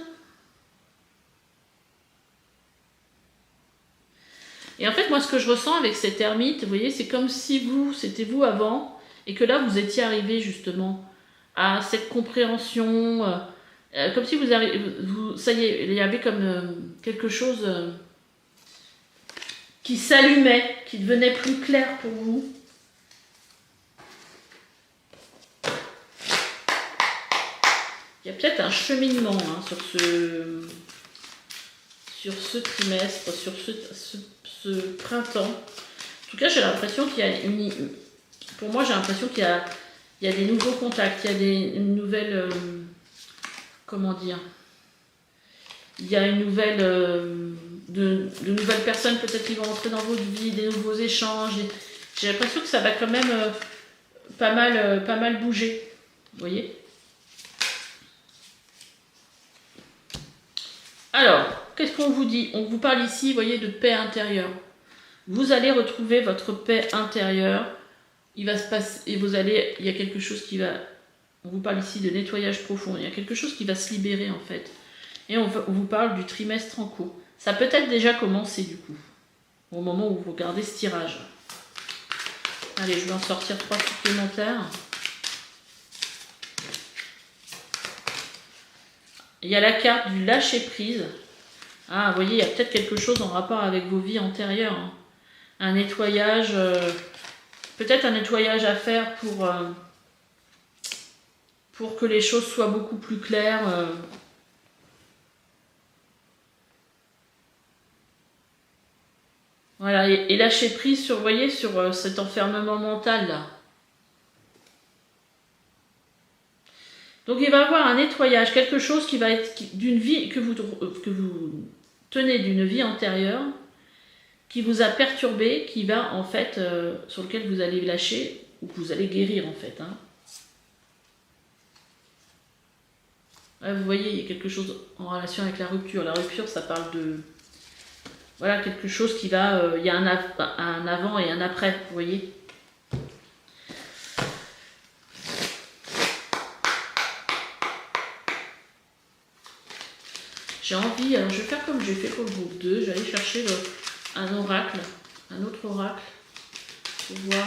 Et en fait, moi, ce que je ressens avec cet ermite, vous voyez, c'est comme si c'était vous avant, et que là, vous étiez arrivé justement à cette compréhension, comme si ça y est, il y avait comme quelque chose qui s'allumait, qui devenait plus clair pour vous. Il y a peut-être un cheminement hein, sur ce trimestre, sur ce printemps. En tout cas, j'ai l'impression qu'il y a pour moi, j'ai l'impression qu'il y a des nouveaux contacts, il y a une nouvelle... comment dire? Il y a une nouvelle... de nouvelles personnes peut-être qui vont entrer dans votre vie, des nouveaux échanges. J'ai l'impression que ça va quand même pas mal bouger. Vous voyez? Alors, qu'est-ce qu'on vous dit? On vous parle ici, vous voyez, de paix intérieure. Vous allez retrouver votre paix intérieure. Il va se passer, et il y a quelque chose qui va... On vous parle ici de nettoyage profond. Il y a quelque chose qui va se libérer en fait. Et on vous parle du trimestre en cours. Ça peut être déjà commencé du coup, au moment où vous regardez ce tirage. Allez, je vais en sortir 3 supplémentaires. Il y a la carte du lâcher prise. Ah, vous voyez, il y a peut-être quelque chose en rapport avec vos vies antérieures. Hein. Un nettoyage, peut-être un nettoyage à faire pour que les choses soient beaucoup plus claires. Voilà, et lâcher prise sur, vous voyez, sur cet enfermement mental là. Donc il va y avoir un nettoyage, quelque chose qui va être d'une vie que vous tenez d'une vie antérieure, qui vous a perturbé, qui va en fait, sur lequel vous allez lâcher, ou que vous allez guérir en fait. Hein. Là, vous voyez, il y a quelque chose en relation avec la rupture. La rupture, ça parle de... Voilà, quelque chose qui va... il y a un avant et un après, vous voyez. j'ai envie, alors je vais faire comme j'ai fait pour le groupe 2, je vais aller chercher un oracle, un autre oracle, pour voir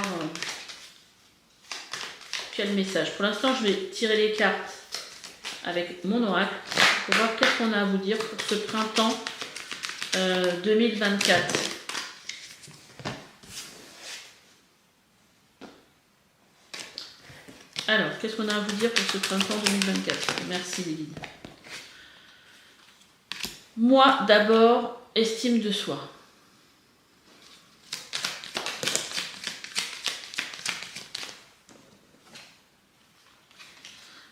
quel message. Pour l'instant, je vais tirer les cartes avec mon oracle pour voir qu'est-ce qu'on a à vous dire pour ce printemps 2024. Alors, qu'est-ce qu'on a à vous dire pour ce printemps 2024? Merci les guides. Moi, d'abord, estime de soi.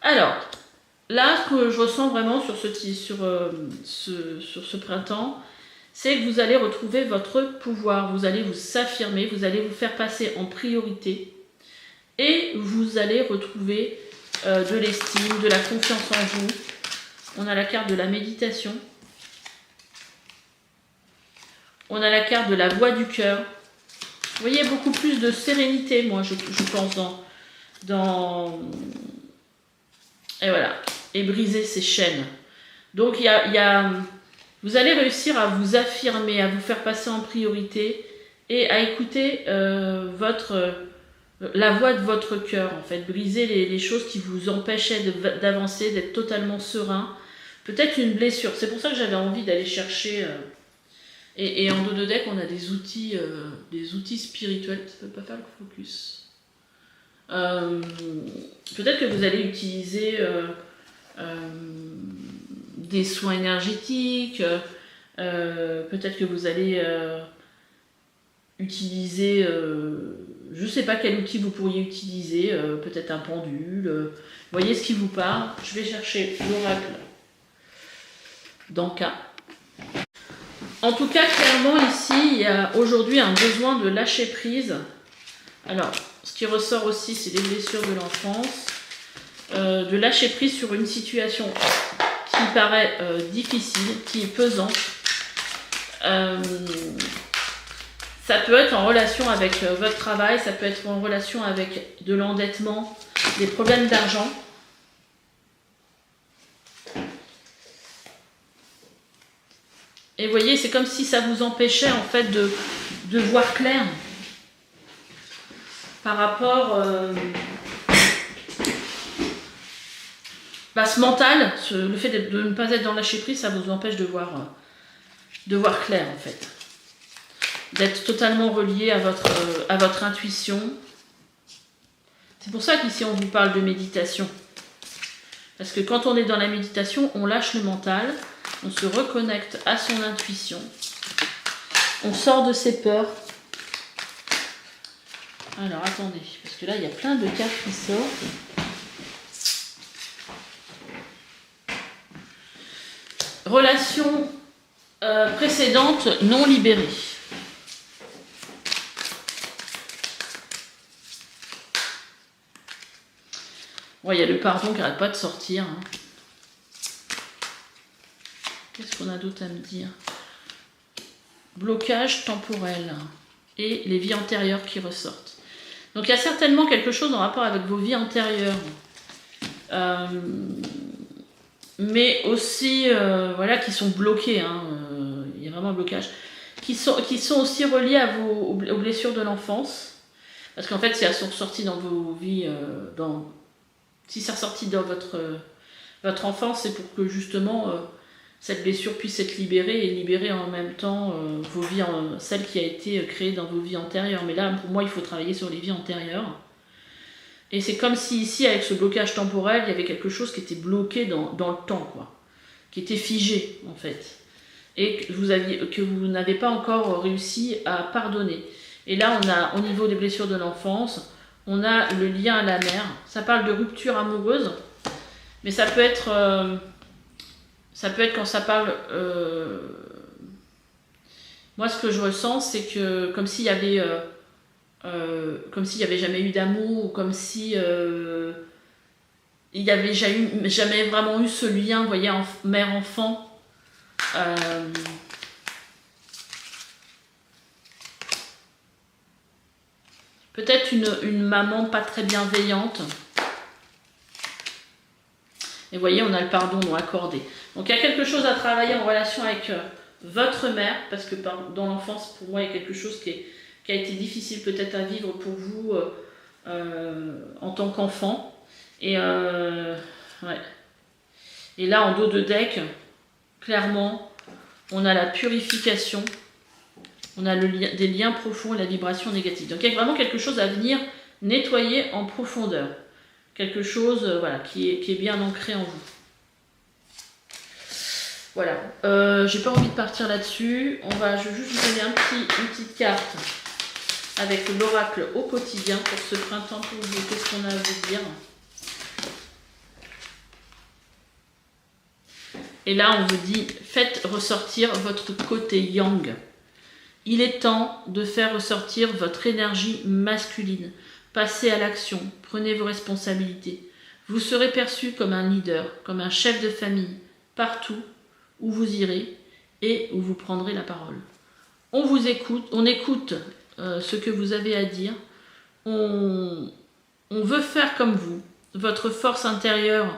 Alors, là, ce que je ressens vraiment sur ce printemps, c'est que vous allez retrouver votre pouvoir, vous allez vous affirmer, vous allez vous faire passer en priorité et vous allez retrouver de l'estime, de la confiance en vous. On a la carte de la méditation. On a la carte de la voix du cœur. Vous voyez, beaucoup plus de sérénité, moi, je pense, et voilà, et briser ces chaînes. Donc, vous allez réussir à vous affirmer, à vous faire passer en priorité et à écouter la voix de votre cœur, en fait. Briser les choses qui vous empêchaient d'avancer, d'être totalement serein. Peut-être une blessure. C'est pour ça que j'avais envie d'aller chercher... Et en dos de deck, on a des outils spirituels. Ça ne peut pas faire le focus. Peut-être que vous allez utiliser des soins énergétiques. Peut-être que vous allez utiliser... je ne sais pas quel outil vous pourriez utiliser. Peut-être un pendule. Voyez ce qui vous parle. Je vais chercher l'oracle d'Anka. En tout cas, clairement, ici, il y a aujourd'hui un besoin de lâcher prise. Alors, ce qui ressort aussi, c'est les blessures de l'enfance. De lâcher prise sur une situation qui paraît difficile, qui est pesante. Ça peut être en relation avec votre travail, ça peut être en relation avec de l'endettement, des problèmes d'argent. Et vous voyez, c'est comme si ça vous empêchait en fait de voir clair par rapport ce mental, le fait de ne pas être dans le lâcher prise, ça vous empêche de voir clair en fait. D'être totalement relié à votre intuition. C'est pour ça qu'ici on vous parle de méditation. Parce que quand on est dans la méditation, on lâche le mental. On se reconnecte à son intuition. On sort de ses peurs. Alors, attendez, parce que là, il y a plein de cartes qui sortent. Relation précédente non libérée. Bon, il y a le pardon qui n'arrête pas de sortir. Hein. Qu'est-ce qu'on a d'autre à me dire? Blocage temporel et les vies antérieures qui ressortent. Donc il y a certainement quelque chose en rapport avec vos vies antérieures. Mais aussi, voilà, qui sont bloqués. Hein, il y a vraiment un blocage. Qui sont aussi reliés aux blessures de l'enfance. Parce qu'en fait, si elles sont ressorties dans vos vies, si c'est ressorti dans votre enfance, c'est pour que justement... cette blessure puisse être libérée et libérer en même temps vos vies, celle qui a été créée dans vos vies antérieures. Mais là, pour moi, il faut travailler sur les vies antérieures. Et c'est comme si ici, avec ce blocage temporel, il y avait quelque chose qui était bloqué dans le temps, quoi, qui était figé, en fait. Et que vous n'avez pas encore réussi à pardonner. Et là, on a, au niveau des blessures de l'enfance, on a le lien à la mère. Ça parle de rupture amoureuse, mais ça peut être... quand ça parle... moi, ce que je ressens, c'est que comme s'il y avait jamais eu d'amour, ou comme si il n'y avait jamais vraiment eu ce lien, vous voyez, mère-enfant. Peut-être une maman pas très bienveillante. Et vous voyez, on a le pardon non accordé. Donc il y a quelque chose à travailler en relation avec votre mère, parce que dans l'enfance, pour moi, il y a quelque chose qui a été difficile peut-être à vivre pour vous en tant qu'enfant. Et, ouais. Et là, en dos de deck, clairement, on a la purification, on a des liens profonds et la vibration négative. Donc il y a vraiment quelque chose à venir nettoyer en profondeur. Quelque chose voilà, qui est bien ancré en vous. Voilà, j'ai pas envie de partir là-dessus. Je vais juste vous donner une petite carte avec l'oracle au quotidien pour ce printemps pour vous. Qu'est-ce qu'on a à vous dire? Et là, on vous dit, faites ressortir votre côté yang. Il est temps de faire ressortir votre énergie masculine. Passez à l'action, prenez vos responsabilités. Vous serez perçu comme un leader, comme un chef de famille, partout où vous irez et où vous prendrez la parole. On vous écoute, on écoute ce que vous avez à dire. On veut faire comme vous. Votre force intérieure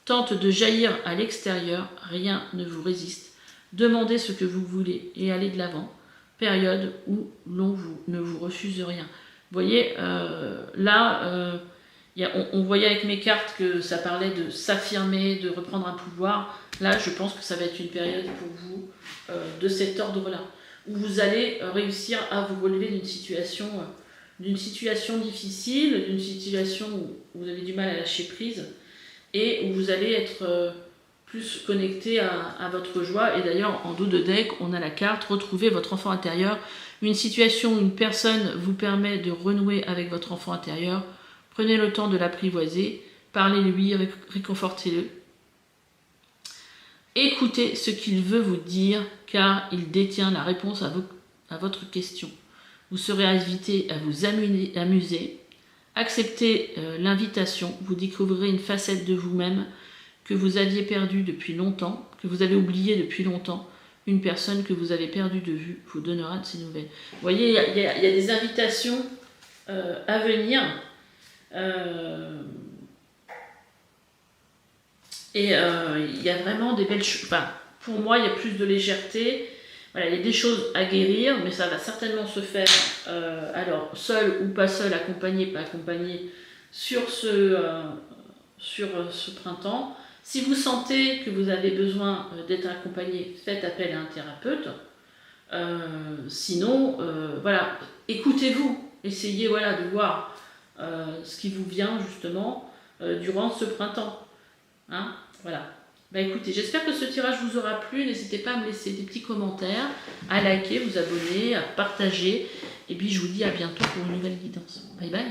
tente de jaillir à l'extérieur, rien ne vous résiste. Demandez ce que vous voulez et allez de l'avant. Période où l'on ne vous refuse rien. Vous voyez, là, on voyait avec mes cartes que ça parlait de s'affirmer, de reprendre un pouvoir. Là, je pense que ça va être une période pour vous de cet ordre-là, où vous allez réussir à vous relever d'une situation difficile, d'une situation où vous avez du mal à lâcher prise, et où vous allez être plus connecté à votre joie. Et d'ailleurs, en dos de deck, on a la carte « Retrouvez votre enfant intérieur ». Une situation où une personne vous permet de renouer avec votre enfant intérieur. Prenez le temps de l'apprivoiser, parlez-lui, réconfortez-le. Écoutez ce qu'il veut vous dire, car il détient la réponse à votre question. Vous serez invité à vous amuser. Acceptez l'invitation, vous découvrirez une facette de vous-même que vous aviez perdue depuis longtemps, que vous avez oubliée depuis longtemps. Une personne que vous avez perdue de vue vous donnera de ses nouvelles. Vous voyez, il y a des invitations à venir. Et il y a vraiment des belles choses. Enfin, pour moi, il y a plus de légèreté. Voilà, il y a des choses à guérir, mais ça va certainement se faire, alors seul ou pas seul, accompagné, pas accompagné, sur ce printemps. Si vous sentez que vous avez besoin d'être accompagné, faites appel à un thérapeute. Sinon, voilà, écoutez-vous. Essayez voilà, de voir ce qui vous vient justement durant ce printemps. Hein, voilà. Bah écoutez, j'espère que ce tirage vous aura plu. N'hésitez pas à me laisser des petits commentaires, à liker, vous abonner, à partager. Et puis je vous dis à bientôt pour une nouvelle guidance. Bye bye.